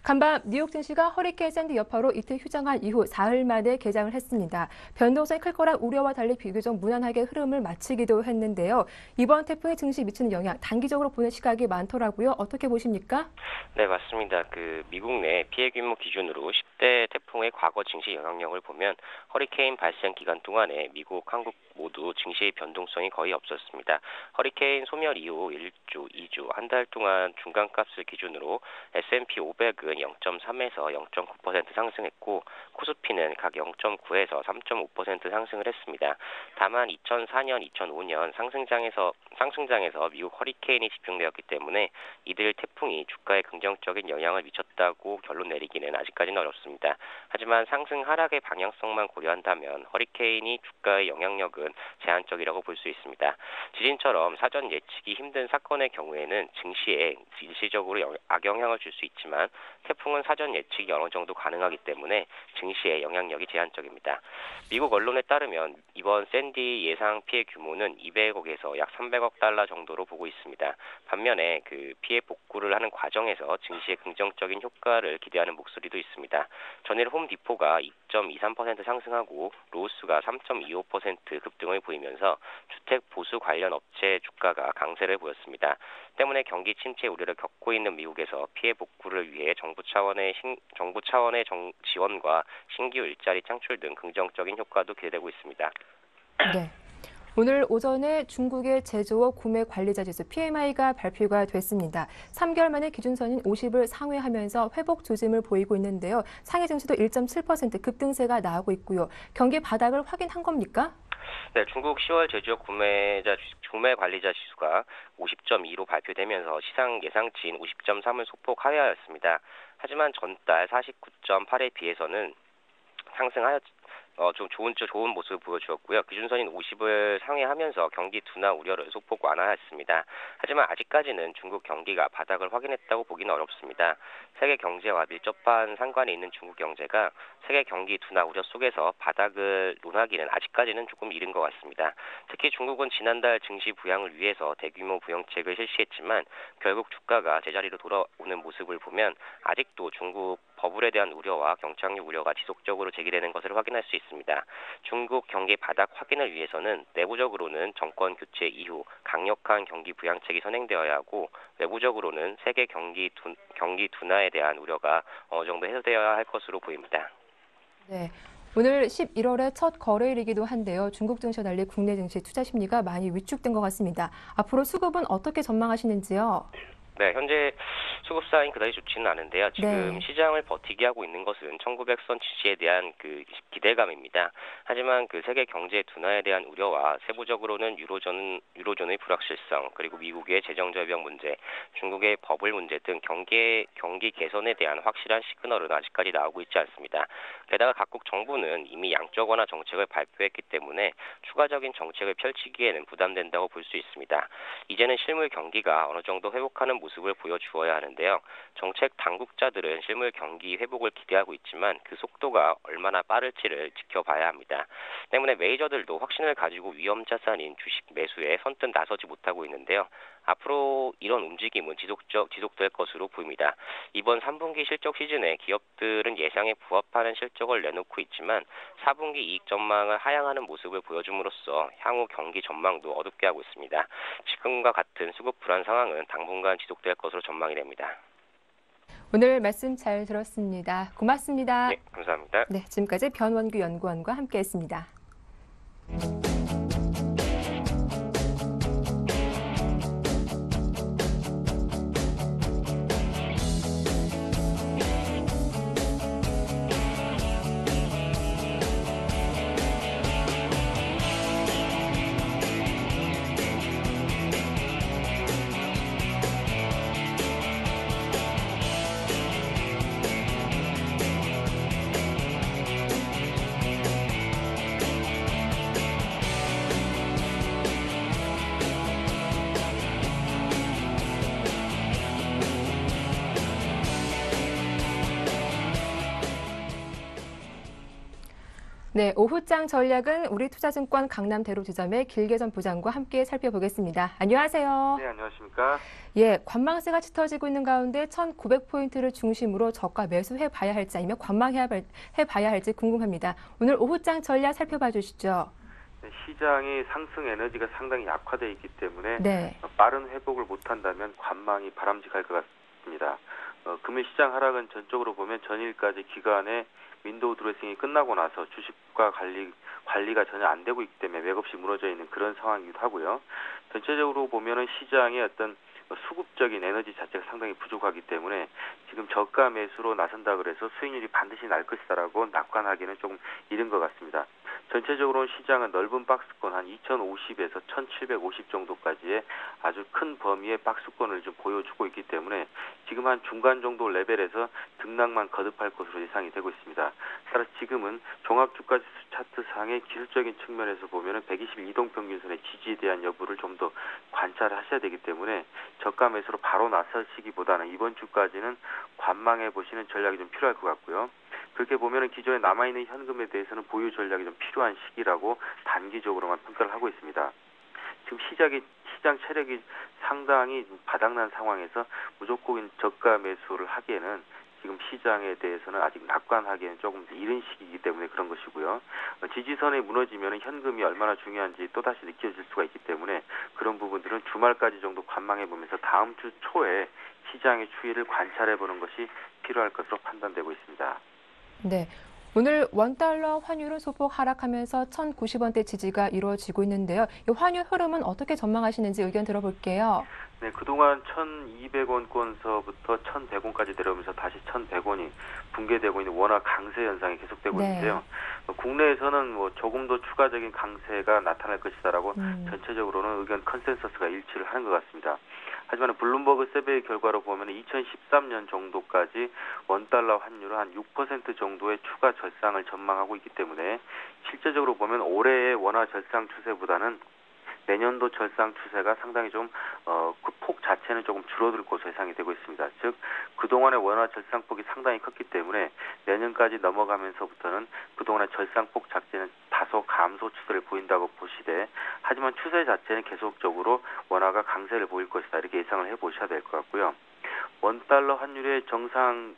간밤 뉴욕 증시가 허리케인 샌디 여파로 이틀 휴장한 이후 사흘 만에 개장을 했습니다. 변동성이 클 거란 우려와 달리 비교적 무난하게 흐름을 마치기도 했는데요. 이번 태풍이 증시에 미치는 영향 단기적으로 보는 시각이 많더라고요. 어떻게 보십니까? 네, 맞습니다. 미국 내 피해 규모 기준으로 10대 태풍의 과거 증시 영향력을 보면 허리케인 발생 기간 동안에 미국, 한국 모두 증시의 변동성이 거의 없었습니다. 허리케인 소멸 이후 1조 2주 한 달 동안 중간값을 기준으로 S&P 500은 0.3에서 0.9% 상승했고 코스피는 각 0.9에서 3.5% 상승을 했습니다. 다만 2004년, 2005년 상승장에서 미국 허리케인이 집중되었기 때문에 이들 태풍이 주가에 긍정적인 영향을 미쳤다고 결론 내리기는 아직까지는 어렵습니다. 하지만 상승 하락의 방향성만 고려한다면 허리케인이 주가의 영향력은 제한적이라고 볼 수 있습니다. 지진처럼 사전 예측이 힘든 사건의 경우에는 증시에 일시적으로 악영향을 줄 수 있지만 태풍은 사전 예측이 어느 정도 가능하기 때문에 증시의 영향력이 제한적입니다. 미국 언론에 따르면 이번 샌디 예상 피해 규모는 200억에서 약 300억 달러 정도로 보고 있습니다. 반면에 그 피해 복구를 하는 과정에서 증시의 긍정적인 효과를 기대하는 목소리도 있습니다. 전일 홈디포가 2.23% 상승하고 로스가 3.25% 급등을 보이면서 주택 보수 관련 업체 주가가 강세를 보였습니다. 때문에 경기 침체 우려를 겪고 있는 미국에서 피해 복구를 위해 정부 차원의 지원과 신규 일자리 창출 등 긍정적인 효과도 기대되고 있습니다. 네. 오늘 오전에 중국의 제조업 구매 관리자 지수 PMI가 발표가 됐습니다. 3개월 만에 기준선인 50을 상회하면서 회복 조짐을 보이고 있는데요. 상해 증시도 1.7% 급등세가 나오고 있고요. 경기 바닥을 확인한 겁니까? 네, 중국 10월 제조업 구매 관리자 지수가 50.2로 발표되면서 시장 예상치인 50.3을 소폭 하회하였습니다. 하지만 전달 49.8에 비해서는 좀 좋은 모습을 보여주었고요. 기준선인 50을 상회하면서 경기 둔화 우려를 소폭 완화했습니다. 하지만 아직까지는 중국 경기가 바닥을 확인했다고 보기는 어렵습니다. 세계 경제와 밀접한 상관이 있는 중국 경제가 세계 경기 둔화 우려 속에서 바닥을 논하기는 아직까지는 조금 이른 것 같습니다. 특히 중국은 지난달 증시 부양을 위해서 대규모 부양책을 실시했지만 결국 주가가 제자리로 돌아오는 모습을 보면 아직도 중국 버블에 대한 우려와 경착륙 우려가 지속적으로 제기되는 것을 확인할 수 있습니다. 중국 경기 바닥 확인을 위해서는 내부적으로는 정권 교체 이후 강력한 경기 부양책이 선행되어야 하고 외부적으로는 세계 경기 둔화에 대한 우려가 어느 정도 해소되어야 할 것으로 보입니다. 네. 오늘 11월의 첫 거래일이기도 한데요. 중국 증시와 달리 국내 증시 투자 심리가 많이 위축된 것 같습니다. 앞으로 수급은 어떻게 전망하시는지요? 네, 현재 수급 사인 그다지 좋지는 않은데요. 지금 네. 시장을 버티게 하고 있는 것은 1900선 지지에 대한 그 기대감입니다. 하지만 그 세계 경제 둔화에 대한 우려와 세부적으로는 유로존의 불확실성, 그리고 미국의 재정 절벽 문제, 중국의 버블 문제 등 경기 개선에 대한 확실한 시그널은 아직까지 나오고 있지 않습니다. 게다가 각국 정부는 이미 양적 완화 정책을 발표했기 때문에 추가적인 정책을 펼치기에는 부담된다고 볼 수 있습니다. 이제는 실물 경기가 어느 정도 회복하는 모습을 보여주어야 하는데요. 정책 당국자들은 실물 경기 회복을 기대하고 있지만 그 속도가 얼마나 빠를지를 지켜봐야 합니다. 때문에 메이저들도 확신을 가지고 위험 자산인 주식 매수에 선뜻 나서지 못하고 있는데요. 앞으로 이런 움직임은 지속될 것으로 보입니다. 이번 3분기 실적 시즌에 기업들은 예상에 부합하는 실적을 내놓고 있지만 4분기 이익 전망을 하향하는 모습을 보여줌으로써 향후 경기 전망도 어둡게 하고 있습니다. 지금과 같은 수급 불안 상황은 당분간 지속될 것으로 전망이 됩니다. 오늘 말씀 잘 들었습니다. 고맙습니다. 네, 감사합니다. 네, 지금까지 변원규 연구원과 함께했습니다. 네, 오후장 전략은 우리투자증권 강남대로 지점의 길계전 부장과 함께 살펴보겠습니다. 안녕하세요. 네, 안녕하십니까. 예, 관망세가 짙어지고 있는 가운데 1,900포인트를 중심으로 저가 매수해봐야 할지 아니면 관망해봐야 할지 궁금합니다. 오늘 오후장 전략 살펴봐 주시죠. 네, 시장의 상승 에너지가 상당히 약화되어 있기 때문에 네. 빠른 회복을 못한다면 관망이 바람직할 것 같습니다. 금일 시장 하락은 전적으로 보면 전일까지 기간에 윈도우 드레싱이 끝나고 나서 주식과 관리가 전혀 안 되고 있기 때문에 맥없이 무너져 있는 그런 상황이기도 하고요. 전체적으로 보면은 시장의 어떤 수급적인 에너지 자체가 상당히 부족하기 때문에 지금 저가 매수로 나선다 그래서 수익률이 반드시 날 것이다라고 낙관하기는 조금 이른 것 같습니다. 전체적으로 시장은 넓은 박스권 한 2050에서 1750 정도까지의 아주 큰 범위의 박스권을 좀 보여주고 있기 때문에 지금 한 중간 정도 레벨에서 등락만 거듭할 것으로 예상이 되고 있습니다. 따라서 지금은 종합주가지수 차트상의 기술적인 측면에서 보면은 120일 이동평균선의 지지에 대한 여부를 좀 더 관찰하셔야 되기 때문에 저가 매수로 바로 나서시기보다는 이번 주까지는 관망해 보시는 전략이 좀 필요할 것 같고요. 그렇게 보면은 기존에 남아있는 현금에 대해서는 보유 전략이 좀 필요한 시기라고 단기적으로만 평가를 하고 있습니다. 지금 시장 체력이 상당히 바닥난 상황에서 무조건 저가 매수를 하기에는 지금 시장에 대해서는 아직 낙관하기에는 조금 이른 시기이기 때문에 그런 것이고요. 지지선이 무너지면 현금이 얼마나 중요한지 또다시 느껴질 수가 있기 때문에 그런 부분들은 주말까지 정도 관망해 보면서 다음 주 초에 시장의 추이를 관찰해 보는 것이 필요할 것으로 판단되고 있습니다. 네. 오늘 원달러 환율은 소폭 하락하면서 1,090원대 지지가 이루어지고 있는데요. 이 환율 흐름은 어떻게 전망하시는지 의견 들어볼게요. 네, 그동안 1,200원권서부터 1,100원까지 내려오면서 다시 1,100원이 붕괴되고 있는 워낙 강세 현상이 계속되고 있는데요. 국내에서는 조금 더 추가적인 강세가 나타날 것이다라고 전체적으로는 의견 컨센서스가 일치를 하는 것 같습니다. 하지만 블룸버그 서베이 결과로 보면 2013년 정도까지 원달러 환율은 한 6% 정도의 추가 절상을 전망하고 있기 때문에 실제적으로 보면 올해의 원화 절상 추세보다는 내년도 절상 추세가 상당히 좀 그 폭 자체는 조금 줄어들 것으로 예상이 되고 있습니다. 즉 그동안의 원화 절상폭이 상당히 컸기 때문에 내년까지 넘어가면서부터는 그동안의 절상폭 자체는 다소 감소 추세를 보인다고 보시되 하지만 추세 자체는 계속적으로 원화가 강세를 보일 것이다 이렇게 예상을 해보셔야 될 것 같고요. 원달러 환율의 정상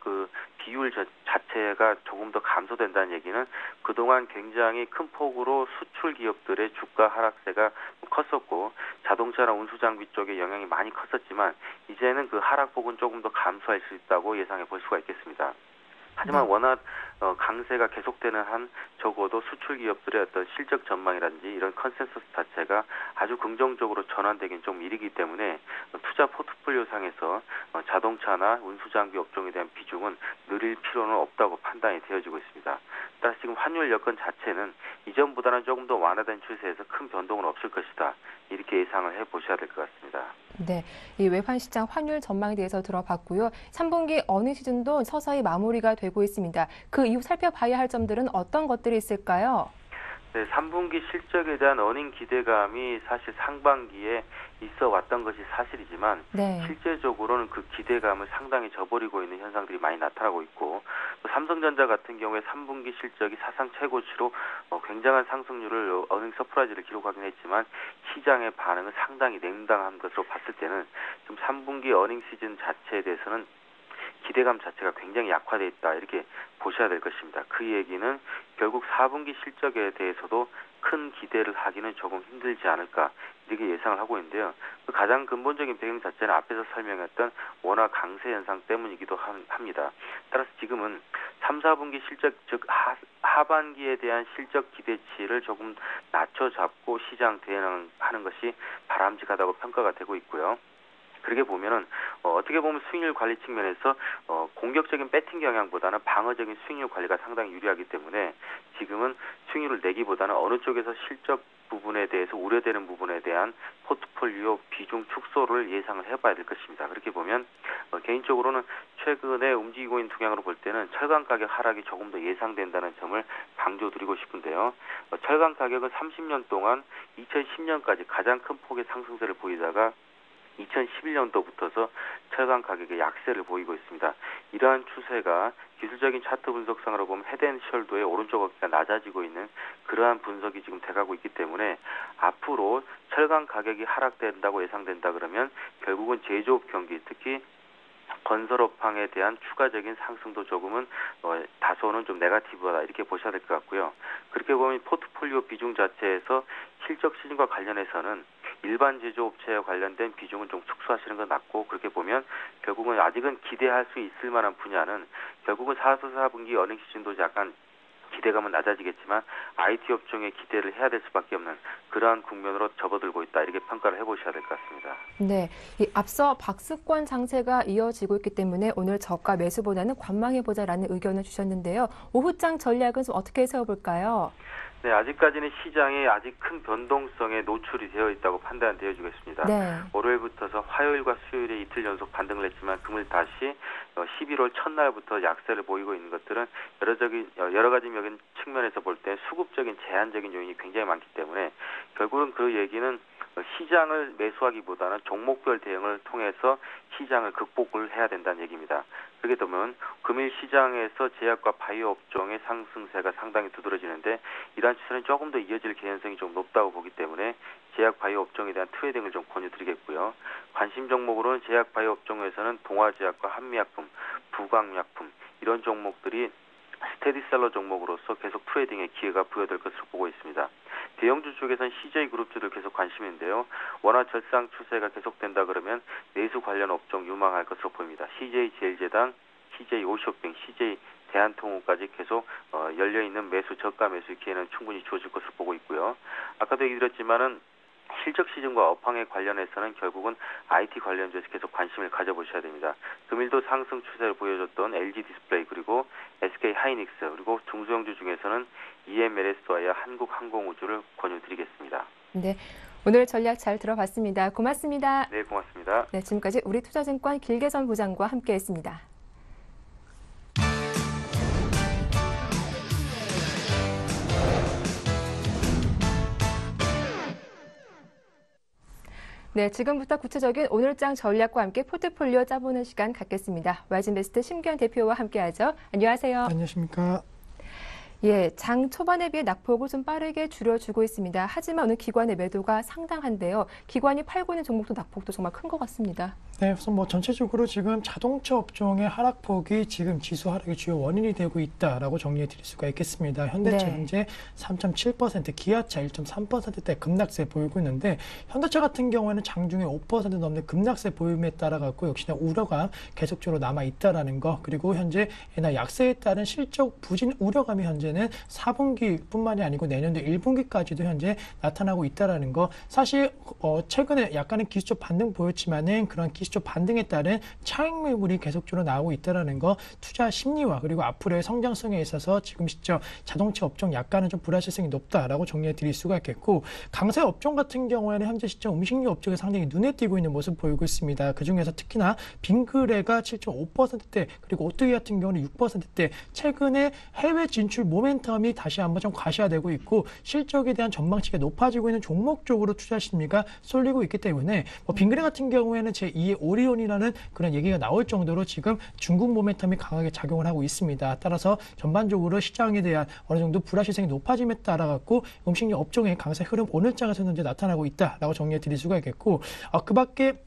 비율 자체가 조금 더 감소된다는 얘기는 그동안 굉장히 큰 폭으로 수출 기업들의 주가 하락세가 컸었고 자동차나 운수장비 쪽에 영향이 많이 컸었지만 이제는 그 하락폭은 조금 더 감소할 수 있다고 예상해 볼 수가 있겠습니다. 하지만 워낙 강세가 계속되는 한 적어도 수출 기업들의 어떤 실적 전망이라든지 이런 컨센서스 자체가 아주 긍정적으로 전환되긴 좀 이르기 때문에 투자 포트폴리오상에서 자동차나 운수장비 업종에 대한 비중은 늘릴 필요는 없다고 판단이 되어지고 있습니다. 따라서 지금 환율 여건 자체는 이전보다는 조금 더 완화된 추세에서 큰 변동은 없을 것이다. 이렇게 예상을 해보셔야 될 것 같습니다. 네, 이 외환 시장 환율 전망에 대해서 들어봤고요. 3분기 어닝 시즌도 서서히 마무리가 되고 있습니다. 그 이후 살펴봐야 할 점들은 어떤 것들이 있을까요? 네, 3분기 실적에 대한 어닝 기대감이 사실 상반기에 있어 왔던 것이 사실이지만 실제적으로는 그 기대감을 상당히 저버리고 있는 현상들이 많이 나타나고 있고 또 삼성전자 같은 경우에 3분기 실적이 사상 최고치로 굉장한 상승률을 어닝 서프라이즈를 기록하긴 했지만 시장의 반응은 상당히 냉담한 것으로 봤을 때는 좀 3분기 어닝 시즌 자체에 대해서는 기대감 자체가 굉장히 약화되어 있다 이렇게 보셔야 될 것입니다. 그 얘기는 결국 4분기 실적에 대해서도 큰 기대를 하기는 조금 힘들지 않을까 이렇게 예상을 하고 있는데요. 그 가장 근본적인 배경 자체는 앞에서 설명했던 원화 강세 현상 때문이기도 합니다. 따라서 지금은 3, 4분기 실적 즉 하반기에 대한 실적 기대치를 조금 낮춰잡고 시장 대응하는 것이 바람직하다고 평가가 되고 있고요. 그렇게 보면은 어떻게 보면 수익률 관리 측면에서 공격적인 배팅 경향보다는 방어적인 수익률 관리가 상당히 유리하기 때문에 지금은 수익률을 내기보다는 어느 쪽에서 실적 부분에 대해서 우려되는 부분에 대한 포트폴리오 비중 축소를 예상을 해봐야 될 것입니다. 그렇게 보면 개인적으로는 최근에 움직이고 있는 동향으로 볼 때는 철강 가격 하락이 조금 더 예상된다는 점을 강조드리고 싶은데요. 철강 가격은 30년 동안 2010년까지 가장 큰 폭의 상승세를 보이다가 2011년도부터서 철강 가격의 약세를 보이고 있습니다. 이러한 추세가 기술적인 차트 분석상으로 보면 헤드앤숄더의 오른쪽 어깨가 낮아지고 있는 그러한 분석이 지금 돼가고 있기 때문에 앞으로 철강 가격이 하락된다고 예상된다 그러면 결국은 제조업 경기 특히 건설업황에 대한 추가적인 상승도 조금은 다소는 좀 네거티브하다 이렇게 보셔야 될 것 같고요. 그렇게 보면 포트폴리오 비중 자체에서 실적 시즌과 관련해서는 일반 제조업체와 관련된 비중은 좀 축소하시는 건 낫고 그렇게 보면 결국은 아직은 기대할 수 있을 만한 분야는 결국은 4분기 어닝 시즌도 약간 기대감은 낮아지겠지만 IT 업종에 기대를 해야 될 수밖에 없는 그러한 국면으로 접어들고 있다. 이렇게 평가를 해보셔야 될 것 같습니다. 네, 앞서 박스권 장세가 이어지고 있기 때문에 오늘 저가 매수보다는 관망해보자라는 의견을 주셨는데요. 오후장 전략은 좀 어떻게 세워볼까요? 네, 아직까지는 시장에 아직 큰 변동성에 노출이 되어 있다고 판단되어지겠습니다. 네. 월요일부터서 화요일과 수요일에 이틀 연속 반등을 했지만 금일 다시 11월 첫날부터 약세를 보이고 있는 것들은 여러 가지 측면에서 볼 때 수급적인 제한적인 요인이 굉장히 많기 때문에 결국은 그 얘기는 시장을 매수하기보다는 종목별 대응을 통해서 시장을 극복을 해야 된다는 얘기입니다. 그렇게 되면 금일 시장에서 제약과 바이오 업종의 상승세가 상당히 두드러지는데 이러한 추세는 조금 더 이어질 개연성이 좀 높다고 보기 때문에 제약 바이오 업종에 대한 트레이딩을 좀 권유드리겠고요. 관심 종목으로는 제약 바이오 업종에서는 동화제약과 한미약품, 부강약품 이런 종목들이 스테디셀러 종목으로서 계속 트레이딩의 기회가 부여될 것으로 보고 있습니다. 대형주 쪽에서는 CJ그룹주들 계속 관심인데요. 원화 절상 추세가 계속된다 그러면 내수 관련 업종 유망할 것으로 보입니다. CJ제일제당, CJ오쇼핑, CJ 대한통운까지 계속 열려있는 매수 저가 매수 기회는 충분히 주어질 것으로 보고 있고요. 아까도 얘기 드렸지만은 실적 시즌과 업황에 관련해서는 결국은 IT 관련주에서 계속 관심을 가져보셔야 됩니다. 금일도 상승 추세를 보여줬던 LG 디스플레이 그리고 SK 하이닉스 그리고 중소형주 중에서는 EMLS와의 한국항공우주를 권유드리겠습니다. 네, 오늘 전략 잘 들어봤습니다. 고맙습니다. 네, 고맙습니다. 네, 지금까지 우리투자증권 길계선 부장과 함께했습니다. 네, 지금부터 구체적인 오늘장 전략과 함께 포트폴리오 짜보는 시간 갖겠습니다. 와이즈인베스트 심규현 대표와 함께하죠. 안녕하세요. 안녕하십니까. 예, 장 초반에 비해 낙폭을 좀 빠르게 줄여주고 있습니다. 하지만 오늘 기관의 매도가 상당한데요. 기관이 팔고 있는 종목도 낙폭도 정말 큰 것 같습니다. 네, 우선 전체적으로 지금 자동차 업종의 하락폭이 지금 지수 하락의 주요 원인이 되고 있다라고 정리해 드릴 수가 있겠습니다. 현대차 네. 현재 3.7%, 기아차 1.3%대 급락세 보이고 있는데 현대차 같은 경우에는 장중에 5% 넘는 급락세 보임에 따라 갖고 역시나 우려감 계속적으로 남아 있다라는 거, 그리고 현재 예나 약세에 따른 실적 부진 우려감이 현재는 4분기뿐만이 아니고 내년도 1분기까지도 현재 나타나고 있다라는 거. 사실 최근에 약간의 기술적 반등 보였지만은 그런 기술적 반등에 따른 차익 매물이 계속적으로 나오고 있다라는 거, 투자 심리와 그리고 앞으로의 성장성에 있어서 지금 시점 자동차 업종 약간은 좀 불확실성이 높다라고 정리해 드릴 수가 있겠고, 강세 업종 같은 경우에는 현재 시점 음식료 업종에 상당히 눈에 띄고 있는 모습 보이고 있습니다. 그 중에서 특히나 빙그레가 7.5%대 그리고 오뚜기 같은 경우는 6%대 최근에 해외 진출 모멘텀이 다시 한번 좀 과시화되고 있고 실적에 대한 전망치가 높아지고 있는 종목 쪽으로 투자 심리가 쏠리고 있기 때문에 빙그레 같은 경우에는 제2의 오리온이라는 그런 얘기가 나올 정도로 지금 중국 모멘텀이 강하게 작용을 하고 있습니다. 따라서 전반적으로 시장에 대한 어느 정도 불확실성이 높아짐에 따라 갖고 음식료 업종의 강세 흐름 오늘장에서는 현재 나타나고 있다라고 정리해 드릴 수가 있겠고, 그 밖에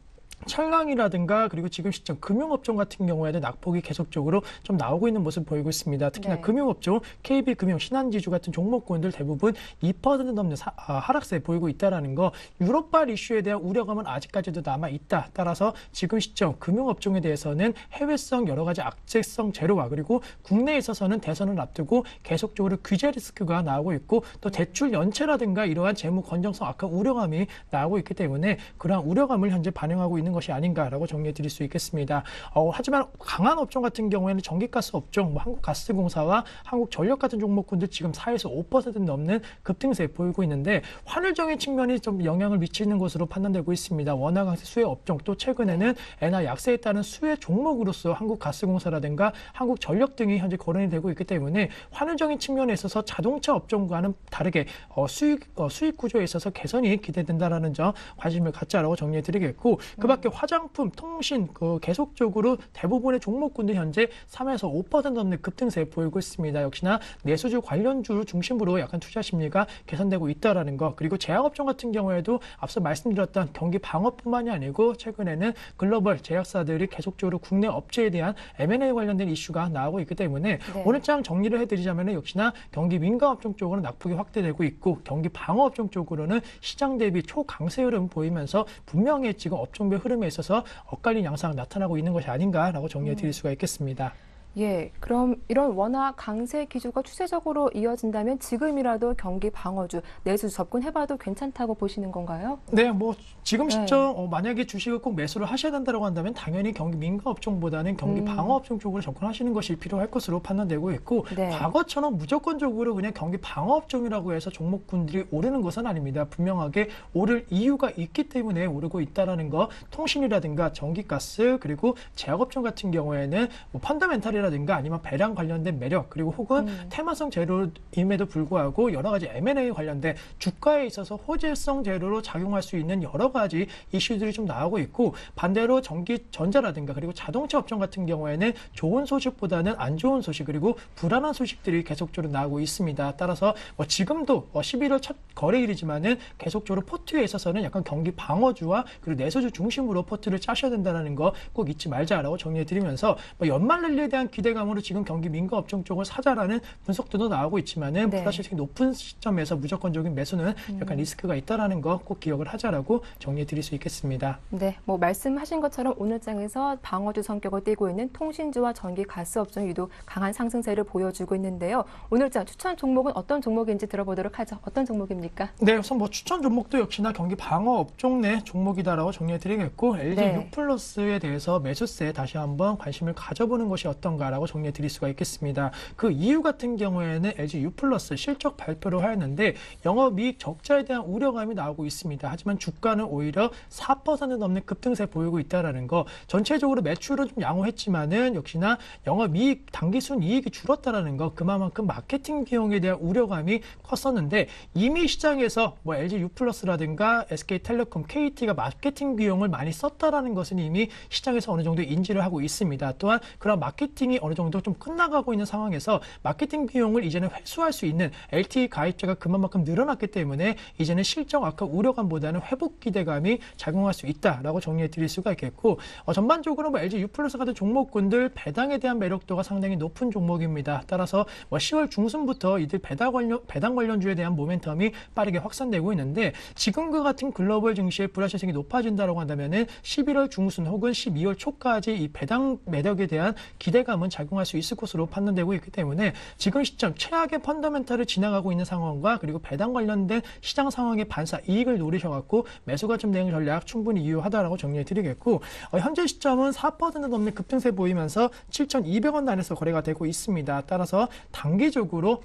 철강이라든가 그리고 지금 시점 금융업종 같은 경우에는 낙폭이 계속적으로 좀 나오고 있는 모습 보이고 있습니다. 특히나 네. 금융업종, KB금융, 신한지주 같은 종목군들 대부분 2% 넘는 하락세 보이고 있다는 거. 유럽발 이슈에 대한 우려감은 아직까지도 남아 있다. 따라서 지금 시점 금융업종에 대해서는 해외성 여러 가지 악재성 제로와 그리고 국내에 있어서는 대선을 앞두고 계속적으로 규제 리스크가 나오고 있고 또 대출 연체라든가 이러한 재무 건전성 악화 우려감이 나오고 있기 때문에 그러한 우려감을 현재 반영하고 있는 것이 아닌가라고 정리해 드릴 수 있겠습니다. 하지만 강한 업종 같은 경우에는 전기가스 업종, 한국가스공사와 한국전력 같은 종목군들 지금 4에서 5% 넘는 급등세 보이고 있는데 환율적인 측면이 좀 영향을 미치는 것으로 판단되고 있습니다. 원화 강세 수혜 업종, 또 최근에는 엔화 약세에 따른 수혜 종목으로서 한국가스공사라든가 한국전력 등이 현재 거론이 되고 있기 때문에 환율적인 측면에 있어서 자동차 업종과는 다르게 수익 구조에 있어서 개선이 기대된다라는 점 관심을 갖자라고 정리해 드리겠고, 그 밖에 화장품, 통신 계속적으로 대부분의 종목군들 현재 3에서 5% 넘는 급등세 보이고 있습니다. 역시나 내수주 관련주 중심으로 약간 투자 심리가 개선되고 있다라는 거. 그리고 제약업종 같은 경우에도 앞서 말씀드렸던 경기 방어뿐만이 아니고 최근에는 글로벌 제약사들이 계속적으로 국내 업체에 대한 M&A 관련된 이슈가 나오고 있기 때문에 네. 오늘장 정리를 해드리자면 역시나 경기 민감업종 쪽으로는 낙폭이 확대되고 있고 경기 방어업종 쪽으로는 시장 대비 초강세 흐름 보이면서 분명히 지금 업종별 흐름에 있어서 엇갈린 양상 나타나고 있는 것이 아닌가라고 정리해 드릴 수가 있겠습니다. 예, 그럼 이런 원화 강세 기조가 추세적으로 이어진다면 지금이라도 경기 방어주, 내수주 접근해봐도 괜찮다고 보시는 건가요? 네, 뭐 지금 네. 시점 만약에 주식을 꼭 매수를 하셔야 된다고 한다면 당연히 경기 민감 업종보다는 경기 방어 업종 쪽으로 접근하시는 것이 필요할 것으로 판단되고 있고 네. 과거처럼 무조건적으로 그냥 경기 방어 업종이라고 해서 종목군들이 오르는 것은 아닙니다. 분명하게 오를 이유가 있기 때문에 오르고 있다라는 거, 통신이라든가 전기가스 그리고 제약업종 같은 경우에는 뭐 펀더멘탈이라든가 아니면 배당 관련된 매력 그리고 혹은 테마성 재료임에도 불구하고 여러 가지 M&A 관련된 주가에 있어서 호재성 재료로 작용할 수 있는 여러 가지 이슈들이 좀 나오고 있고 반대로 전기전자라든가 그리고 자동차 업종 같은 경우에는 좋은 소식보다는 안 좋은 소식 그리고 불안한 소식들이 계속적으로 나오고 있습니다. 따라서 뭐 지금도 11월 첫 거래일이지만은 계속적으로 포트에 있어서는 약간 경기 방어주와 그리고 내수주 중심으로 포트를 짜셔야 된다는 거 꼭 잊지 말자라고 정리해드리면서 뭐 연말 랠리에 대한 기대감으로 지금 경기 민감 업종 쪽을 사자라는 분석도 나오고 있지만은 네. 불확실성이 높은 시점에서 무조건적인 매수는 약간 리스크가 있다라는 거 꼭 기억을 하자라고 정리해드릴 수 있겠습니다. 네, 뭐 말씀하신 것처럼 오늘 장에서 방어주 성격을 띠고 있는 통신주와 전기 가스 업종이 유독 강한 상승세를 보여주고 있는데요. 오늘 장 추천 종목은 어떤 종목인지 들어보도록 하죠. 어떤 종목입니까? 네, 우선 뭐 추천 종목도 역시나 경기 방어 업종 내 종목이다라고 정리해드리겠고 LG 네. U+에 대해서 매수세에 다시 한번 관심을 가져보는 것이 어떤가라고 정리해드릴 수가 있겠습니다. 그 이유 같은 경우에는 LG U+ 실적 발표를 하였는데 영업이익 적자에 대한 우려감이 나오고 있습니다. 하지만 주가는 오히려 4% 넘는 급등세 보이고 있다는 거. 전체적으로 매출은 좀 양호했지만은 역시나 영업이익 당기순이익이 줄었다는 거. 그만큼 마케팅 비용에 대한 우려감이 컸었는데 이미 시장에서 뭐 LG U+라든가 SK텔레콤, KT가 마케팅 비용을 많이 썼다라는 것은 이미 시장에서 어느 정도 인지를 하고 있습니다. 또한 그런 마케팅이 어느 정도 좀 끝나가고 있는 상황에서 마케팅 비용을 이제는 회수할 수 있는 LTE 가입자가 그만큼 늘어났기 때문에 이제는 실적 악화 우려감보다는 회복 기대감이 작용할 수 있다라고 정리해 드릴 수가 있겠고 전반적으로 뭐 LG U+ 같은 종목군들 배당에 대한 매력도가 상당히 높은 종목입니다. 따라서 뭐 10월 중순부터 이들 배당 관련주에 대한 모멘텀이 빠르게 확산되고 있는데 지금과 같은 글로벌 증시의 불확실성이 높아진다고 한다면은 11월 중순 혹은 12월 초까지 이 배당 매력에 대한 기대감은 작용할 수 있을 것으로 판단되고 있기 때문에 지금 시점 최악의 펀더멘탈을 지나가고 있는 상황과 그리고 배당 관련된 시장 상황의 반사 이익을 노리셔갖고 매수 가점 대응 전략 충분히 유효하다라고 정리해드리겠고 현재 시점은 4% 넘는 급등세 보이면서 7,200원 단에서 거래가 되고 있습니다. 따라서 단기적으로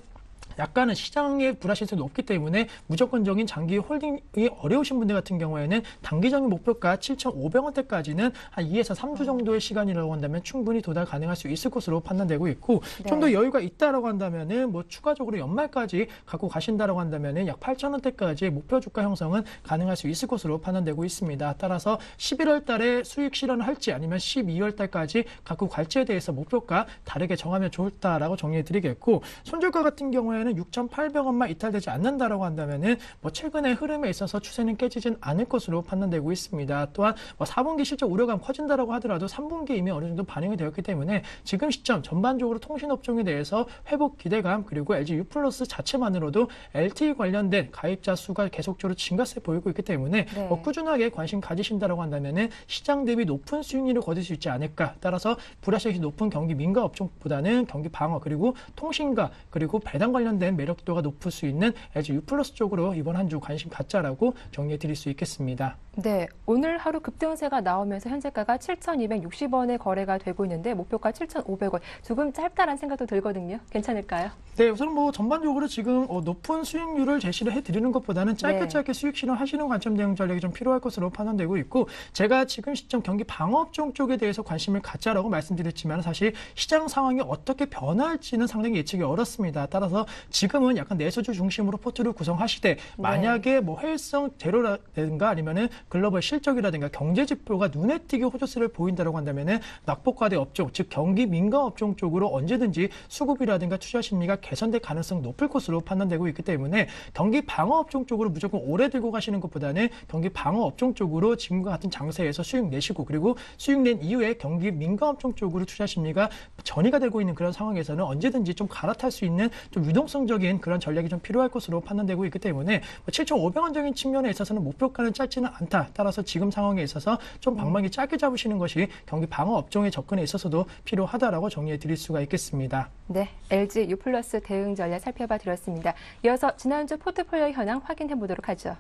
약간은 시장의 불확실성이 높기 때문에 무조건적인 장기 홀딩이 어려우신 분들 같은 경우에는 단기적인 목표가 7,500원대까지는 한 2에서 3주 정도의 시간이라고 한다면 충분히 도달 가능할 수 있을 것으로 판단되고 있고 좀 더 여유가 있다라고 한다면은 뭐 추가적으로 연말까지 갖고 가신다라고 한다면은 약 8,000원대까지의 목표 주가 형성은 가능할 수 있을 것으로 판단되고 있습니다. 따라서 11월 달에 수익 실현을 할지 아니면 12월 달까지 갖고 갈지에 대해서 목표가 다르게 정하면 좋다라고 정리해 드리겠고 손절가 같은 경우에는 6,800원만 이탈되지 않는다라고 한다면은 뭐 최근의 흐름에 있어서 추세는 깨지진 않을 것으로 판단되고 있습니다. 또한 뭐 4분기 실적 우려감 커진다라고 하더라도 3분기에 이미 어느 정도 반영이 되었기 때문에 지금 시점 전반적으로 통신업종에 대해서 회복 기대감 그리고 LG U+ 자체만으로도 LTE 관련된 가입자 수가 계속적으로 증가세 보이고 있기 때문에 뭐 꾸준하게 관심 가지신다라고 한다면은 시장 대비 높은 수익률을 거둘 수 있지 않을까. 따라서 불확실성이 높은 경기 민감 업종보다는 경기 방어 그리고 통신과 그리고 배당 관련된 매력도가 높을 수 있는 LG U+ 쪽으로 이번 한 주 관심 갖자라고 정리해 드릴 수 있겠습니다. 네, 오늘 하루 급등세가 나오면서 현재가가 7,260원에 거래가 되고 있는데 목표가 7,500원. 조금 짧다라는 생각도 들거든요. 괜찮을까요? 네, 우선 뭐 전반적으로 지금 높은 수익률을 제시를 해드리는 것보다는 짧게 수익 실현하시는 관점 대응 전략이 좀 필요할 것으로 판단되고 있고 제가 지금 시점 경기 방어업종 쪽에 대해서 관심을 갖자라고 말씀드렸지만 사실 시장 상황이 어떻게 변할지는 상당히 예측이 어렵습니다. 따라서 지금은 약간 내수주 중심으로 포트를 구성하시되 만약에 뭐 해외성 재료라든가 아니면은 글로벌 실적이라든가 경제 지표가 눈에 띄게 호조세를 보인다라고 한다면은 낙폭과대 업종, 즉 경기 민감 업종 쪽으로 언제든지 수급이라든가 투자 심리가 개선될 가능성 높을 것으로 판단되고 있기 때문에 경기 방어 업종 쪽으로 무조건 오래 들고 가시는 것보다는 경기 방어 업종 쪽으로 지금과 같은 장세에서 수익 내시고 그리고 수익 낸 이후에 경기 민감 업종 쪽으로 투자 심리가 전이가 되고 있는 그런 상황에서는 언제든지 좀 갈아탈 수 있는 좀 유동성적인 그런 전략이 좀 필요할 것으로 판단되고 있기 때문에 7,500원적인 측면에 있어서는 목표가는 짧지는 않다. 않다. 따라서 지금 상황에 있어서 좀 방망이 짧게 잡으시는 것이 경기 방어 업종의 접근에 있어서도 필요하다라고 정리해 드릴 수가 있겠습니다. 네, LG U+ 대응 전략 살펴봐 드렸습니다. 이어서 지난주 포트폴리오 현황 확인해 보도록 하죠.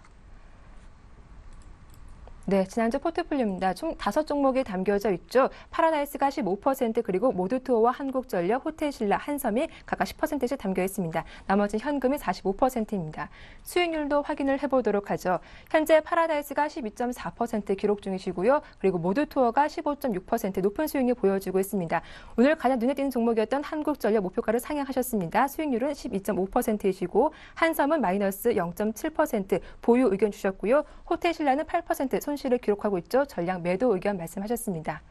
네, 지난주 포트폴리오입니다. 총 5종목이 담겨져 있죠. 파라다이스가 15% 그리고 모두투어와 한국전력, 호텔신라, 한섬이 각각 10%씩 담겨 있습니다. 나머지 현금이 45%입니다. 수익률도 확인을 해보도록 하죠. 현재 파라다이스가 12.4% 기록 중이시고요. 그리고 모두투어가 15.6% 높은 수익률 보여주고 있습니다. 오늘 가장 눈에 띄는 종목이었던 한국전력 목표가를 상향하셨습니다. 수익률은 12.5%이시고 한섬은 마이너스 0.7% 보유 의견 주셨고요. 호텔신라는 8% 손실을 기록하고 있죠. 전량 매도 의견 말씀하셨습니다.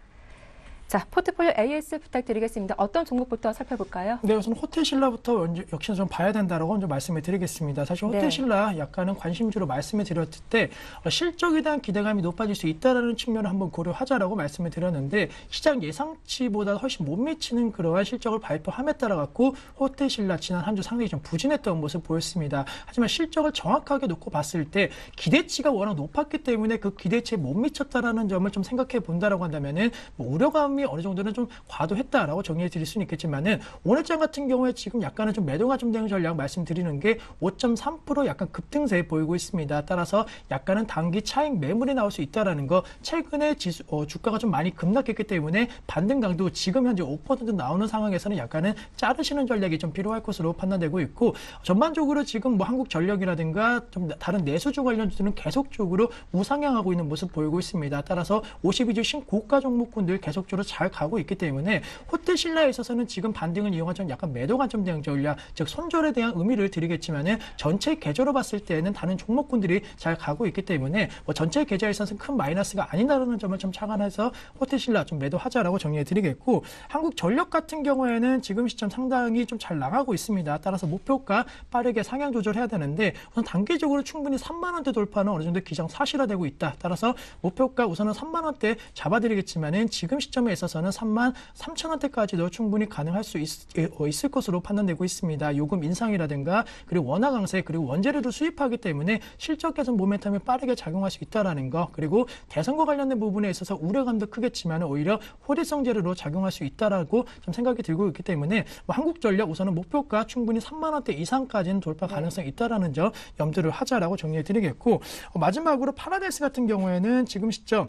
자, 포트폴리오 AS 부탁드리겠습니다. 어떤 종목부터 살펴볼까요? 네, 우선 호텔신라부터 역시나 좀 봐야 된다라고 먼저 말씀을 드리겠습니다. 사실 호텔신라 약간은 관심주로 말씀을 드렸을 때 실적에 대한 기대감이 높아질 수 있다는 측면을 한번 고려하자라고 말씀을 드렸는데 시장 예상치보다 훨씬 못 미치는 그러한 실적을 발표함에 따라 갖고 호텔신라 지난 한 주 상당히 좀 부진했던 모습 보였습니다. 하지만 실적을 정확하게 놓고 봤을 때 기대치가 워낙 높았기 때문에 그 기대치에 못 미쳤다라는 점을 좀 생각해 본다라고 한다면은 뭐 우려감 어느 정도는 좀 과도했다라고 정리해 드릴 수는 있겠지만은 오늘장 같은 경우에 지금 약간은 좀 매도가 좀 되는 전략 말씀드리는 게 5.3% 약간 급등세 보이고 있습니다. 따라서 약간은 단기 차익 매물이 나올 수 있다라는 거 최근에 주가가 좀 많이 급락했기 때문에 반등 강도 지금 현재 5% 나오는 상황에서는 약간은 자르시는 전략이 좀 필요할 것으로 판단되고 있고 전반적으로 지금 뭐 한국전력이라든가 좀 다른 내수주 관련주들은 계속적으로 우상향하고 있는 모습 보이고 있습니다. 따라서 52주 신고가 종목군들 계속적으로 잘 가고 있기 때문에 호텔신라에 있어서는 지금 반등을 이용한 좀 약간 매도 관점 대응 전략, 즉 손절에 대한 의미를 드리겠지만은 전체 계좌로 봤을 때는 다른 종목군들이 잘 가고 있기 때문에 뭐 전체 계좌에 있어서는 큰 마이너스가 아니다라는 점을 좀 착안해서 호텔신라 좀 매도하자라고 정리해 드리겠고 한국전력 같은 경우에는 지금 시점 상당히 좀 잘 나가고 있습니다. 따라서 목표가 빠르게 상향 조절해야 되는데 우선 단기적으로 충분히 3만 원대 돌파는 어느 정도 기정사실화되고 있다. 따라서 목표가 우선은 3만 원대 잡아드리겠지만은 지금 시점에 있어서는 3만 3천 원대까지도 충분히 가능할 수 있을 것으로 판단되고 있습니다. 요금 인상이라든가 그리고 원화 강세 그리고 원재료를 수입하기 때문에 실적 개선 모멘텀이 빠르게 작용할 수 있다라는 거 그리고 대선과 관련된 부분에 있어서 우려감도 크겠지만 오히려 호재성 재료로 작용할 수 있다라고 좀 생각이 들고 있기 때문에 뭐 한국전력 우선은 목표가 충분히 3만 원대 이상까지는 돌파 가능성이 있다라는 점 염두를 하자라고 정리해 드리겠고 마지막으로 파라다이스 같은 경우에는 지금 시점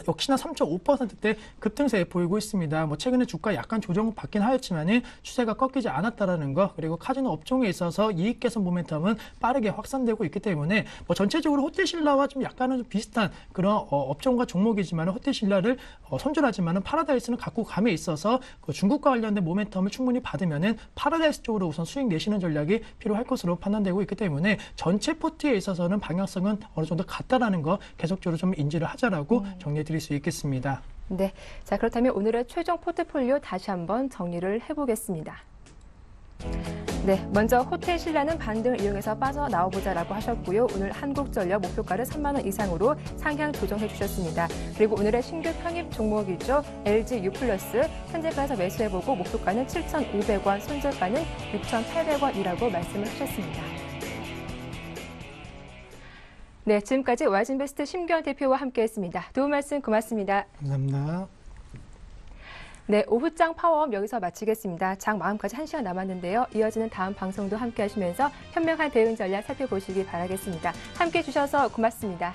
역시나 3.5%대 급등세 보이고 있습니다. 뭐 최근에 주가 약간 조정 받긴 하였지만은 추세가 꺾이지 않았다라는 거 그리고 카지노 업종에 있어서 이익 개선 모멘텀은 빠르게 확산되고 있기 때문에 뭐 전체적으로 호텔신라와 좀 약간은 좀 비슷한 그런 업종과 종목이지만 호텔신라를 손절하지만은 파라다이스는 갖고 감에 있어서 그 중국과 관련된 모멘텀을 충분히 받으면은 파라다이스 쪽으로 우선 수익 내시는 전략이 필요할 것으로 판단되고 있기 때문에 전체 포트에 있어서는 방향성은 어느 정도 같다라는 거 계속적으로 좀 인지를 하자라고 정리해 드릴 수 있겠습니다. 네, 자 그렇다면 오늘의 최종 포트폴리오 다시 한번 정리를 해보겠습니다. 네, 먼저 호텔신라는 반등을 이용해서 빠져나와보자라고 하셨고요. 오늘 한국전력 목표가를 3만 원 이상으로 상향 조정해 주셨습니다. 그리고 오늘의 신규 편입 종목이죠. LG U+, 현재가에서 매수해보고 목표가는 7,500원, 손절가는 6,800원이라고 말씀을 하셨습니다. 네, 지금까지 와이즈인베스트 심규현 대표와 함께했습니다. 도움 말씀 고맙습니다. 감사합니다. 네, 오후장 파워업 여기서 마치겠습니다. 장 마감까지 1시간 남았는데요. 이어지는 다음 방송도 함께 하시면서 현명한 대응 전략 살펴보시기 바라겠습니다. 함께해 주셔서 고맙습니다.